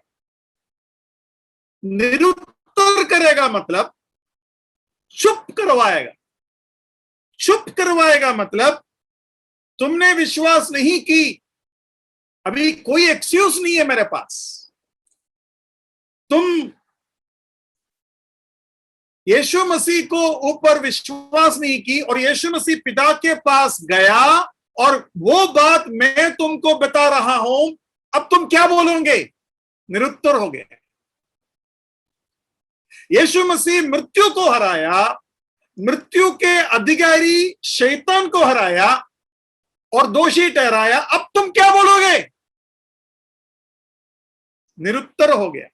निरुत्तर करेगा मतलब चुप करवाएगा। चुप करवाएगा मतलब तुमने विश्वास नहीं की, अभी कोई एक्सक्यूज नहीं है मेरे पास। तुम यीशु मसीह को ऊपर विश्वास नहीं की और यीशु मसीह पिता के पास गया और वो बात मैं तुमको बता रहा हूं, अब तुम क्या बोलोगे? निरुत्तर हो गए। यीशु मसीह मृत्यु को हराया, मृत्यु के अधिकारी शैतान को हराया और दोषी ठहराया, अब तुम क्या बोलोगे? निरुत्तर हो गया।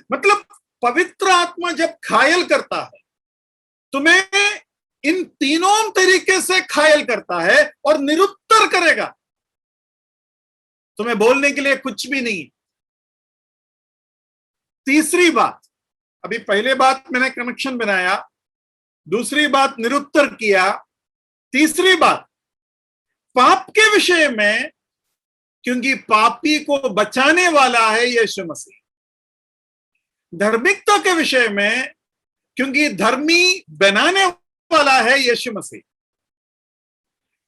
मतलब पवित्र आत्मा जब घायल करता है, तुम्हें इन तीनों तरीके से घायल करता है और निरुत्तर करेगा। तुम्हें बोलने के लिए कुछ भी नहीं। तीसरी बात, अभी पहले बात मैंने कनेक्शन बनाया, दूसरी बात निरुत्तर किया, तीसरी बात पाप के विषय में, क्योंकि पापी को बचाने वाला है यीशु मसीह। धार्मिकता के विषय में, क्योंकि धर्मी बनाने वाला है यीशु मसीह।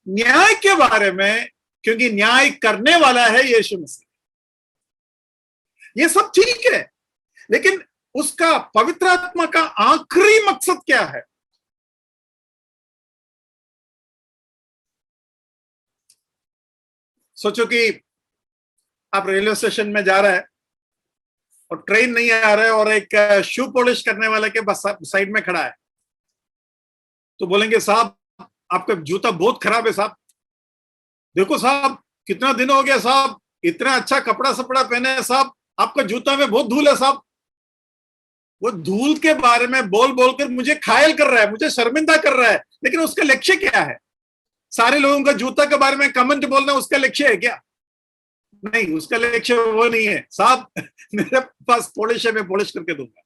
न्याय के बारे में, क्योंकि न्याय करने वाला है यीशु मसीह। ये सब ठीक है, लेकिन उसका पवित्र आत्मा का आखिरी मकसद क्या है? सोचो कि आप रेलवे स्टेशन में जा रहे हैं और ट्रेन नहीं आ रहा है और एक शू पॉलिश करने वाले के बस साइड में खड़ा है, तो बोलेंगे साहब आपका जूता बहुत खराब है साहब, देखो साहब कितना दिन हो गया साहब, इतना अच्छा कपड़ा सपड़ा पहने हैं साहब, आपका जूता में बहुत धूल है साहब। वो धूल के बारे में बोल बोलकर मुझे घायल कर रहा है, मुझे शर्मिंदा कर रहा है, लेकिन उसका लक्ष्य क्या है? सारे लोगों का जूता के बारे में कमेंट बोलना उसका लक्ष्य है क्या? नहीं, उसका लक्ष्य वो नहीं है। साहब मेरे पास पॉलिश है, मैं पॉलिश करके दूंगा।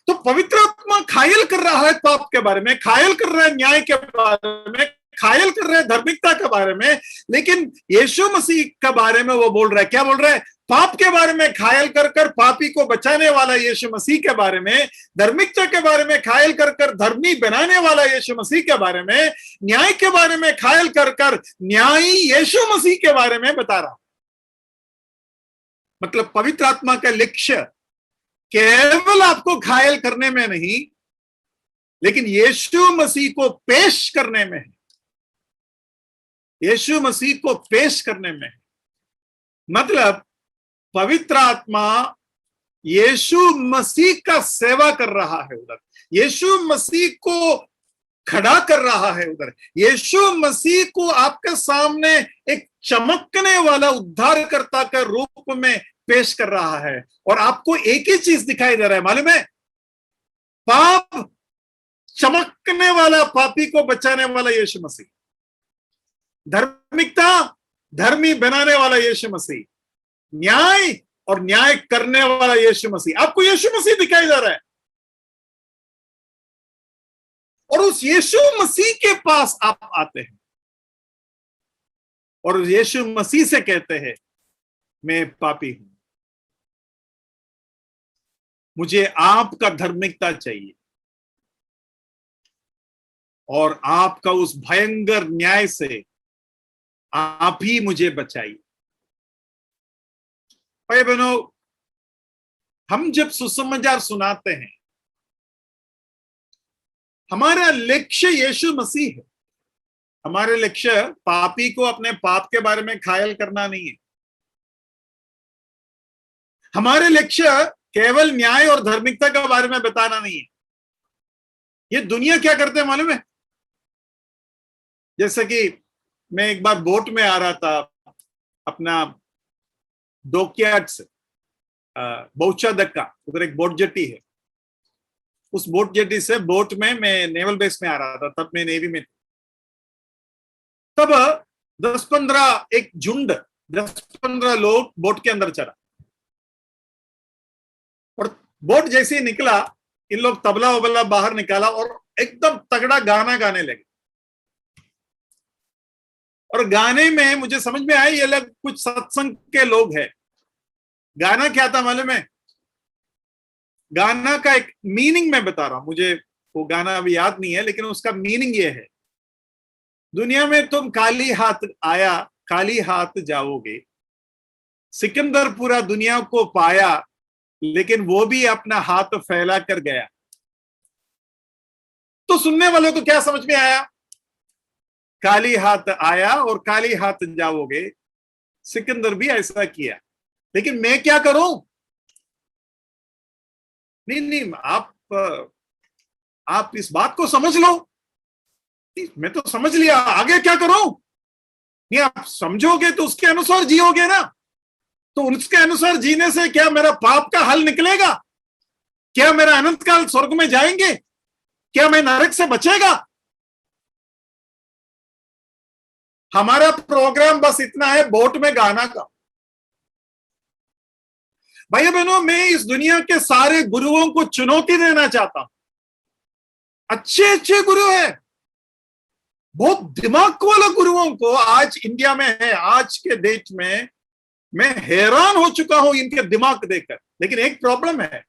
तो पवित्र आत्मा घायल कर रहा है पाप के बारे में, घायल कर रहा है न्याय के बारे में, घायल कर रहा है धार्मिकता के बारे में, लेकिन यीशु मसीह के बारे में वो बोल रहा है, क्या बोल रहा है? पाप के बारे में घायल कर कर पापी को बचाने वाला यीशु मसीह के बारे में, धार्मिकता के बारे में घायल कर कर धर्मी बनाने वाला यीशु मसीह के बारे में, न्याय के बारे में घायल कर कर न्यायी यीशु मसीह के बारे में बता रहा। मतलब पवित्र आत्मा का लक्ष्य केवल आपको घायल करने में नहीं, लेकिन यीशु मसीह को पेश करने में है। यीशु मसीह को पेश करने में है। मतलब पवित्र आत्मा यीशु मसीह का सेवा कर रहा है उधर, यीशु मसीह को खड़ा कर रहा है उधर, यीशु मसीह को आपके सामने एक चमकने वाला उद्धारकर्ता के रूप में पेश कर रहा है। और आपको एक ही चीज दिखाई दे रहा है, मालूम है? पाप चमकने वाला, पापी को बचाने वाला यीशु मसीह, धार्मिकता धर्मी बनाने वाला यीशु मसीह, न्याय और न्याय करने वाला यीशु मसीह। आपको यीशु मसीह दिखाई दे रहा है और उस यीशु मसीह के पास आप आते हैं और यीशु मसीह से कहते हैं मैं पापी हूं, मुझे आपका धार्मिकता चाहिए और आपका उस भयंकर न्याय से आप ही मुझे बचाइए। भाई बहनों, हम जब सुसमाचार सुनाते हैं, हमारा लक्ष्य यीशु मसीह है। हमारे लक्ष्य पापी को अपने पाप के बारे में घायल करना नहीं है। हमारे लक्ष्य केवल न्याय और धार्मिकता के बारे में बताना नहीं है। ये दुनिया क्या करते हैं मालूम है? जैसे कि मैं एक बार बोट में आ रहा था अपना डोकयार्ड से बहुचा दक्का, उधर एक बोट जेटी है, उस बोट जेटी से बोट में मैं नेवल बेस में आ रहा था, तब मैं नेवी में। तब 10-15 एक झुंड 10-15 लोग बोट के अंदर चढ़ा, और बोट जैसे ही निकला, इन लोग तबला वबला बाहर निकाला और एकदम तगड़ा गाना गाने लगे। और गाने में मुझे समझ में आया ये लोग कुछ सत्संग के लोग हैं। गाना क्या था मालूम है? गाना का एक मीनिंग मैं बता रहा हूं, मुझे वो गाना अभी याद नहीं है, लेकिन उसका मीनिंग ये है, दुनिया में तुम खाली हाथ आया खाली हाथ जाओगे, सिकंदर पूरा दुनिया को पाया लेकिन वो भी अपना हाथ फैला कर गया। तो सुनने वालों को क्या समझ में आया? खाली हाथ आया और खाली हाथ जाओगे, सिकंदर भी ऐसा किया, लेकिन मैं क्या करूं? नहीं, आप इस बात को समझ लो। मैं तो समझ लिया, आगे क्या करूं? नहीं, आप समझोगे तो उसके अनुसार जियोगे ना। तो उसके अनुसार जीने से क्या मेरा पाप का हल निकलेगा? क्या मेरा अनंत काल स्वर्ग में जाएंगे? क्या मैं नरक से बचेगा? हमारा प्रोग्राम बस इतना है, बोट में गाना का। भाइयों बहनों, मैं इस दुनिया के सारे गुरुओं को चुनौती देना चाहता हूं। अच्छे अच्छे गुरु हैं, बहुत दिमाग वाला गुरुओं को आज इंडिया में है, आज के देश में। मैं हैरान हो चुका हूं इनके दिमाग देखकर। लेकिन एक प्रॉब्लम है,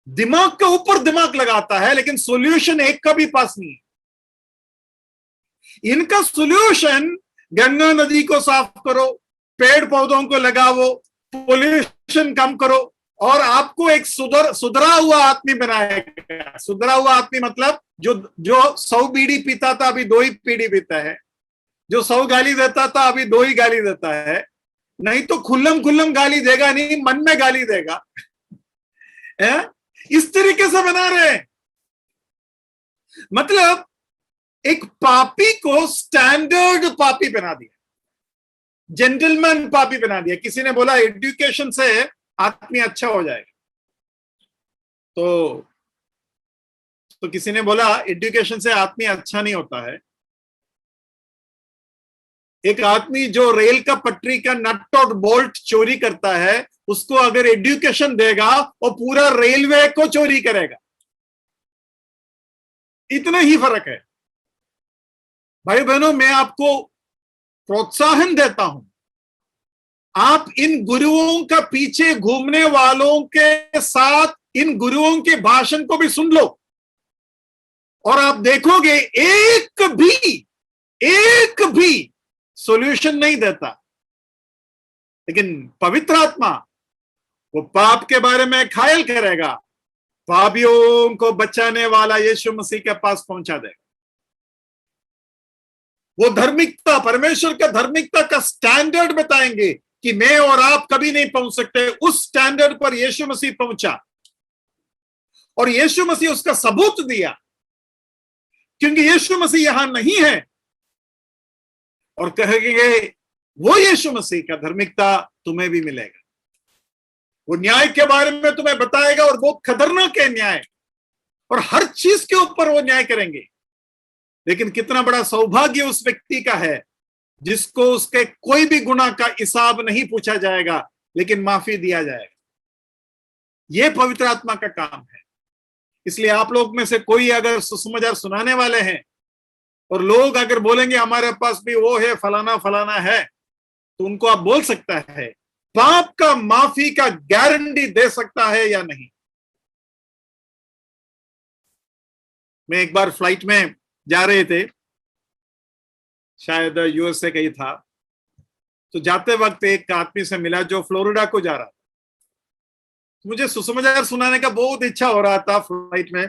दिमाग के ऊपर दिमाग लगाता है, लेकिन सॉल्यूशन एक का भी पास नहीं है। इनका सॉल्यूशन गंगा नदी को साफ करो, पेड़ पौधों को लगाओ, पोल्यूशन कम करो, और आपको एक सुधरा हुआ आदमी बनाएगा। सुधरा हुआ आदमी मतलब जो 100 बीड़ी पीता था अभी 2 ही बीड़ी पीता है, जो 100 गाली देता था अभी 2 ही गाली देता है, नहीं तो खुल्लम गाली देगा नहीं, मन में गाली देगा। इस तरीके से बना रहे हैं। मतलब एक पापी को स्टैंडर्ड पापी बना दिया, जेंटलमैन पापी बना दिया। किसी ने बोला एजुकेशन से आदमी अच्छा हो जाएगा, तो किसी ने बोला एजुकेशन से आदमी अच्छा नहीं होता है। एक आदमी जो रेल का पटरी का नट और बोल्ट चोरी करता है, उसको अगर एजुकेशन देगा वो पूरा रेलवे को चोरी करेगा। इतना ही फर्क है। भाई बहनों, मैं आपको प्रोत्साहन देता हूं, आप इन गुरुओं का पीछे घूमने वालों के साथ इन गुरुओं के भाषण को भी सुन लो, और आप देखोगे एक भी सॉल्यूशन नहीं देता। लेकिन पवित्र आत्मा वो पाप के बारे में ख्याल करेगा, पापियों को बचाने वाला यीशु मसीह के पास पहुंचा देगा। वो धार्मिकता, परमेश्वर का धार्मिकता का स्टैंडर्ड बताएंगे कि मैं और आप कभी नहीं पहुंच सकते। उस स्टैंडर्ड पर यीशु मसीह पहुंचा, और यीशु मसीह उसका सबूत दिया, क्योंकि यीशु मसीह यहां नहीं है। और कहेंगे वो यीशु मसीह का धार्मिकता तुम्हें भी मिलेगा। वो न्याय के बारे में तुम्हें बताएगा, और वो खतरनाक है न्याय, और हर चीज के ऊपर वो न्याय करेंगे। लेकिन कितना बड़ा सौभाग्य उस व्यक्ति का है जिसको उसके कोई भी गुनाह का हिसाब नहीं पूछा जाएगा, लेकिन माफी दिया जाएगा। यह पवित्र आत्मा का काम है। इसलिए आप लोग में से कोई अगर सुसमाचार सुनाने वाले हैं, और लोग अगर बोलेंगे हमारे पास भी वो है, फलाना फलाना है, तो उनको आप बोल सकता है पाप का माफी का गारंटी दे सकता है या नहीं। मैं एक बार फ्लाइट में जा रहे थे, शायद यूएस से कहीं था, तो जाते वक्त एक आदमी से मिला जो फ्लोरिडा को जा रहा था। मुझे सुसमाचार सुनाने का बहुत इच्छा हो रहा था फ्लाइट में,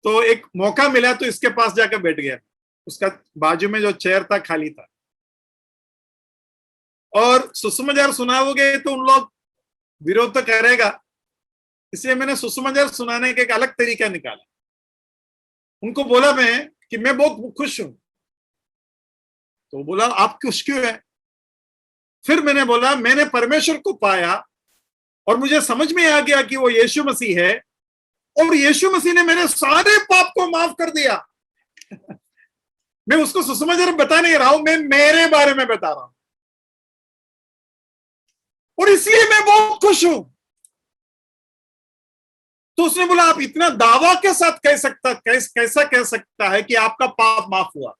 तो एक मौका मिला तो इसके पास जाकर बैठ गया। उसका बाजू में जो चेयर था खाली था, और सुसमाचार सुनाओगे तो उन लोग विरोध तो करेगा, इसलिए मैंने सुसमाचार सुनाने का एक अलग तरीका निकाला। उनको बोला मैं कि मैं बहुत खुश हूं। तो बोला आप खुश क्यों है? फिर मैंने बोला मैंने परमेश्वर को पाया और मुझे समझ में आ गया कि वो यीशु मसीह है, और यीशु मसीह ने मेरे सारे पाप को माफ कर दिया। मैं उसको सुसमाचार बता नहीं रहा हूं, मैं मेरे बारे में बता रहा हूं, और इसलिए मैं बहुत खुश हूं। तो उसने बोला आप इतना दावा के साथ कैसा कह सकता है कि आपका पाप माफ हुआ?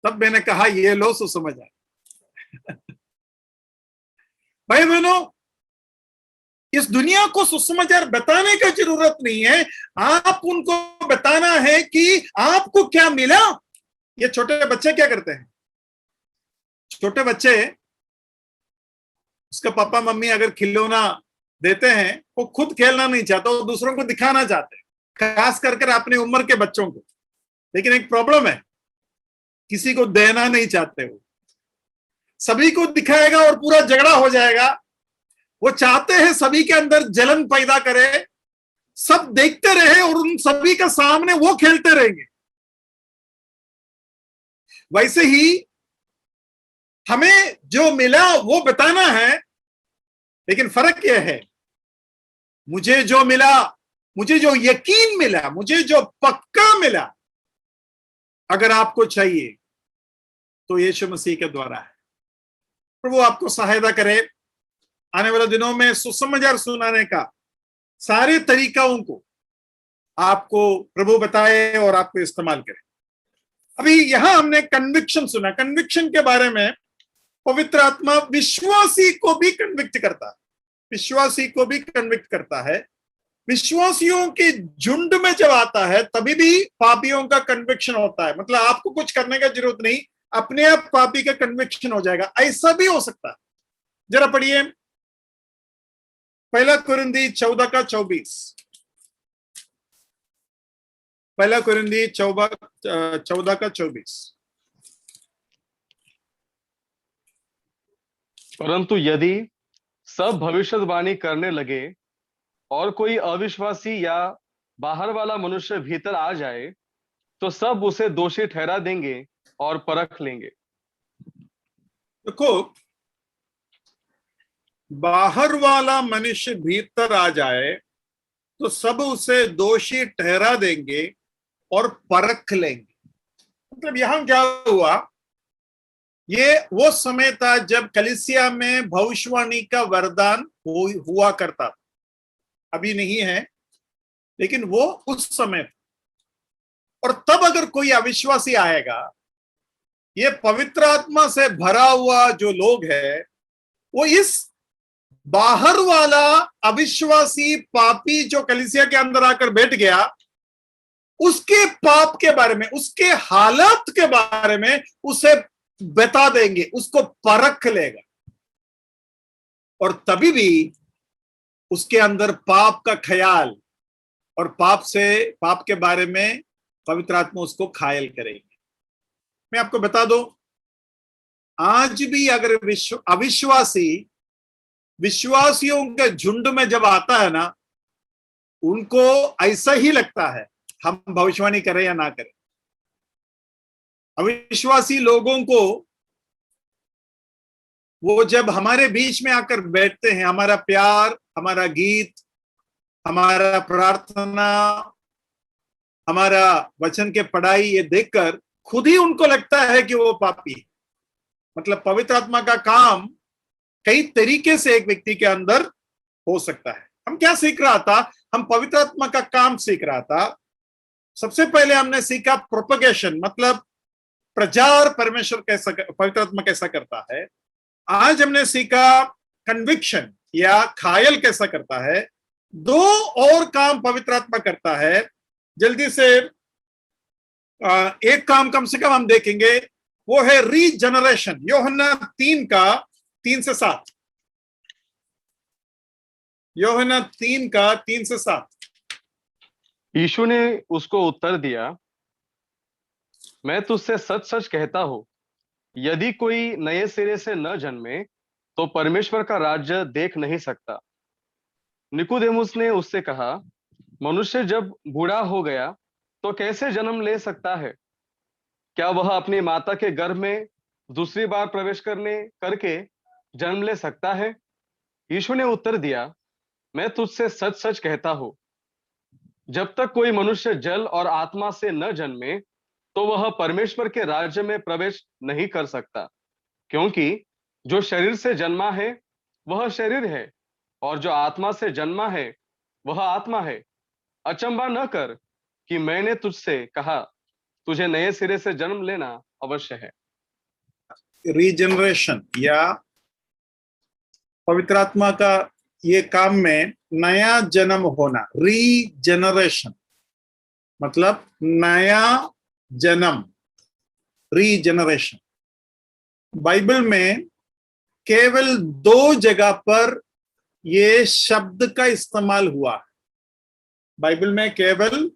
तब मैंने कहा ये लो सुसमाचार। भाई बहनों, इस दुनिया को सुसमाचार बताने की जरूरत नहीं है, आप उनको बताना है कि आपको क्या मिला। ये छोटे बच्चे क्या करते हैं? छोटे बच्चे, उसका पापा मम्मी अगर खिलौना देते हैं, वो खुद खेलना नहीं चाहता, वो दूसरों को दिखाना चाहते हैं, खास कर अपनी उम्र के बच्चों को। लेकिन एक प्रॉब्लम है, किसी को देना नहीं चाहते। वो सभी को दिखाएगा और पूरा झगड़ा हो जाएगा। वो चाहते हैं सभी के अंदर जलन पैदा करे, सब देखते रहे और उन सभी के सामने वो खेलते रहेंगे। वैसे ही हमें जो मिला वो बताना है, लेकिन फर्क यह है, मुझे जो मिला, मुझे जो यकीन मिला, मुझे जो पक्का मिला, अगर आपको चाहिए तो यीशु मसीह के द्वारा है। प्रभु आपको सहायता करे, आने वाले दिनों में सुसमाचार सुनाने का सारे तरीकाओं को आपको प्रभु बताए और आपको इस्तेमाल करे। अभी यहां हमने कन्विक्शन सुना। कन्विक्शन के बारे में पवित्र आत्मा विश्वासी को भी कन्विक्ट करता है, विश्वासी को भी कन्विक्ट करता है। विश्वासियों के झुंड में जब आता है तभी भी पापियों का कन्विक्शन होता है। मतलब आपको कुछ करने की जरूरत नहीं, अपने आप पापी का कन्विक्शन हो जाएगा। ऐसा भी हो सकता है। जरा पढ़िए 1 कुरिन्थी 14:24। 1 कुरिन्थी 14:24। परंतु यदि सब भविष्यवाणी करने लगे और कोई अविश्वासी या बाहर वाला मनुष्य भीतर आ जाए, तो सब उसे दोषी ठहरा देंगे और परख लेंगे। देखो, बाहर वाला मनुष्य भीतर आ जाए तो सब उसे दोषी ठहरा देंगे और परख लेंगे। मतलब यहां क्या हुआ, ये वो समय था जब कलीसिया में भविष्यवाणी का वरदान हुआ करता था। अभी नहीं है, लेकिन वो उस समय था। और तब अगर कोई अविश्वासी आएगा, ये पवित्र आत्मा से भरा हुआ जो लोग है, वो इस बाहर वाला अविश्वासी पापी जो कलीसिया के अंदर आकर बैठ गया, उसके पाप के बारे में, उसके हालात के बारे में उसे बता देंगे, उसको परख लेगा। और तभी भी उसके अंदर पाप का ख्याल और पाप के बारे में पवित्र आत्मा उसको घायल करेगी। मैं आपको बता दूं, आज भी अगर अविश्वासी विश्वासियों के झुंड में जब आता है ना, उनको ऐसा ही लगता है हम भविष्यवाणी करें या ना करें। अविश्वासी लोगों को वो जब हमारे बीच में आकर बैठते हैं, हमारा प्यार, हमारा गीत, हमारा प्रार्थना, हमारा वचन के पढ़ाई, ये देखकर खुद ही उनको लगता है कि वो पापी है। मतलब पवित्र आत्मा का काम कई तरीके से एक व्यक्ति के अंदर हो सकता है। हम क्या सीख रहा था? हम पवित्र आत्मा का काम सीख रहा था। सबसे पहले हमने सीखा प्रोपगेशन, मतलब प्रचार परमेश्वर कैसा, पवित्र आत्मा कैसा करता है। आज हमने सीखा कन्विक्शन या घायल कैसा करता है। दो और काम पवित्र आत्मा करता है। जल्दी से एक काम कम से कम हम देखेंगे, वो है रीजनरेशन। यूहन्ना 3:3-7। यूहन्ना 3:3-7। यीशु ने उसको उत्तर दिया, मैं तुझसे सच सच कहता हूं, यदि कोई नए सिरे से न जन्मे तो परमेश्वर का राज्य देख नहीं सकता। निकोदेमुस ने उससे कहा, मनुष्य जब बूढ़ा हो गया तो कैसे जन्म ले सकता है? क्या वह अपनी माता के गर्भ में दूसरी बार प्रवेश करके जन्म ले सकता है? यीशु ने उत्तर दिया, मैं तुझसे सच सच कहता हूं, जब तक कोई मनुष्य जल और आत्मा से न जन्मे तो वह परमेश्वर के राज्य में प्रवेश नहीं कर सकता। क्योंकि जो शरीर से जन्मा है वह शरीर है, और जो आत्मा से जन्मा है वह आत्मा है। अचंभा न कर कि मैंने तुझसे कहा, तुझे नए सिरे से जन्म लेना अवश्य है। रीजनरेशन या पवित्र आत्मा का ये काम में नया जन्म होना, रीजनरेशन मतलब नया जन्म, रीजनरेशन। बाइबल में केवल 2 जगह पर ये शब्द का इस्तेमाल हुआ है। बाइबल में केवल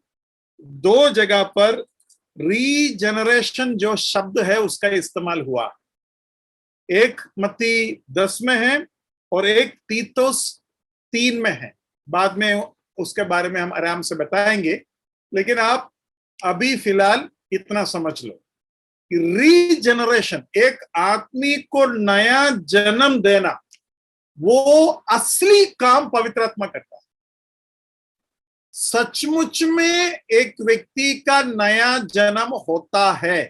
2 जगह पर रीजनरेशन जो शब्द है उसका इस्तेमाल हुआ। एक मत्ती 10 में है और एक तीतुस 3 में है। बाद में उसके बारे में हम आराम से बताएंगे, लेकिन आप अभी फिलहाल इतना समझ लो कि रीजनरेशन, एक आदमी को नया जन्म देना, वो असली काम पवित्र आत्मा करता है। सचमुच में एक व्यक्ति का नया जन्म होता है।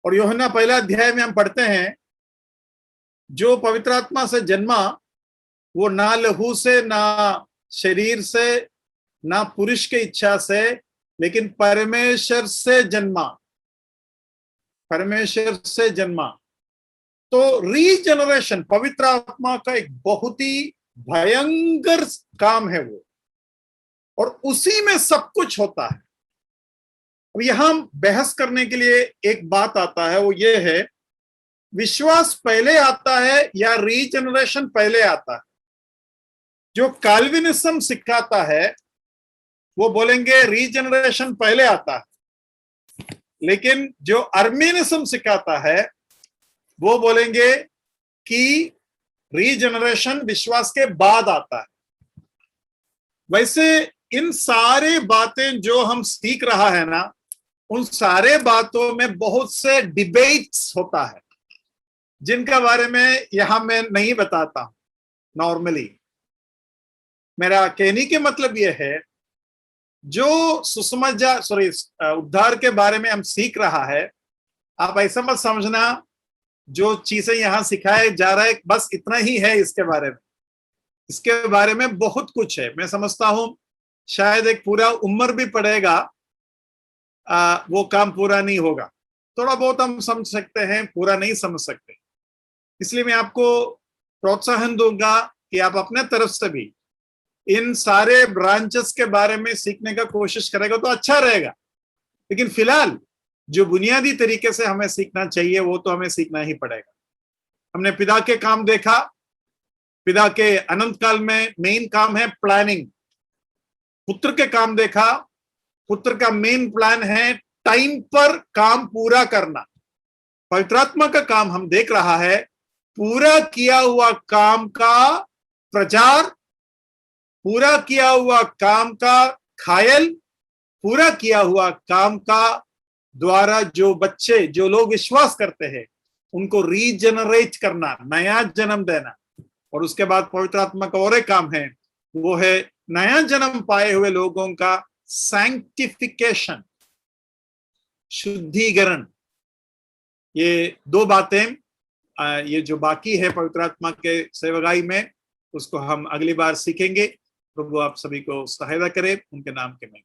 और यूहन्ना 1 अध्याय में हम पढ़ते हैं, जो पवित्र आत्मा से जन्मा वो ना लहू से, ना शरीर से, ना पुरुष की इच्छा से, लेकिन परमेश्वर से जन्मा, परमेश्वर से जन्मा। तो रीजनरेशन पवित्र आत्मा का एक बहुत ही भयंकर काम है वो, और उसी में सब कुछ होता है। अब यहां बहस करने के लिए एक बात आता है, वो ये है, विश्वास पहले आता है या रीजनरेशन पहले आता है? जो कैल्विनिज्म सिखाता है वो बोलेंगे रीजनरेशन पहले आता है, लेकिन जो आर्मीनिज्म सिखाता है वो बोलेंगे कि रीजनरेशन विश्वास के बाद आता है। वैसे इन सारे बातें जो हम सीख रहा है ना, उन सारे बातों में बहुत से डिबेट्स होता है, जिनका बारे में यहां मैं नहीं बताता हूं नॉर्मली। मेरा कहने के मतलब यह है, जो उद्धार के बारे में हम सीख रहा है, आप ऐसा मत समझना जो चीजें यहां सिखाए जा रहा है बस इतना ही है। इसके बारे में बहुत कुछ है। मैं समझता हूं शायद एक पूरा उम्र भी पड़ेगा, वो काम पूरा नहीं होगा। थोड़ा बहुत हम समझ सकते हैं, पूरा नहीं समझ सकते। इसलिए मैं आपको प्रोत्साहन दूंगा कि आप अपने तरफ से भी इन सारे ब्रांचेस के बारे में सीखने का कोशिश करेगा तो अच्छा रहेगा। लेकिन फिलहाल जो बुनियादी तरीके से हमें सीखना चाहिए वो तो हमें सीखना ही पड़ेगा। हमने पिता के काम देखा, पिता के अनंत काल में मेन काम है प्लानिंग। पुत्र के काम देखा, पुत्र का मेन प्लान है टाइम पर काम पूरा करना। पवित्र आत्मा का काम हम देख रहा है, पूरा किया हुआ काम का प्रचार, पूरा किया हुआ काम का खायल, पूरा किया हुआ काम का द्वारा जो बच्चे, जो लोग विश्वास करते हैं, उनको रीजनरेट करना, नया जन्म देना। और उसके बाद पवित्र आत्मा का और एक काम है, वो है नया जन्म पाए हुए लोगों का सैंक्टिफिकेशन, शुद्धिकरण। ये 2 बातें ये जो बाकी है पवित्र आत्मा के सेवकाई में, उसको हम अगली बार सीखेंगे। प्रभु आप सभी को सहायता करे, उनके नाम के में।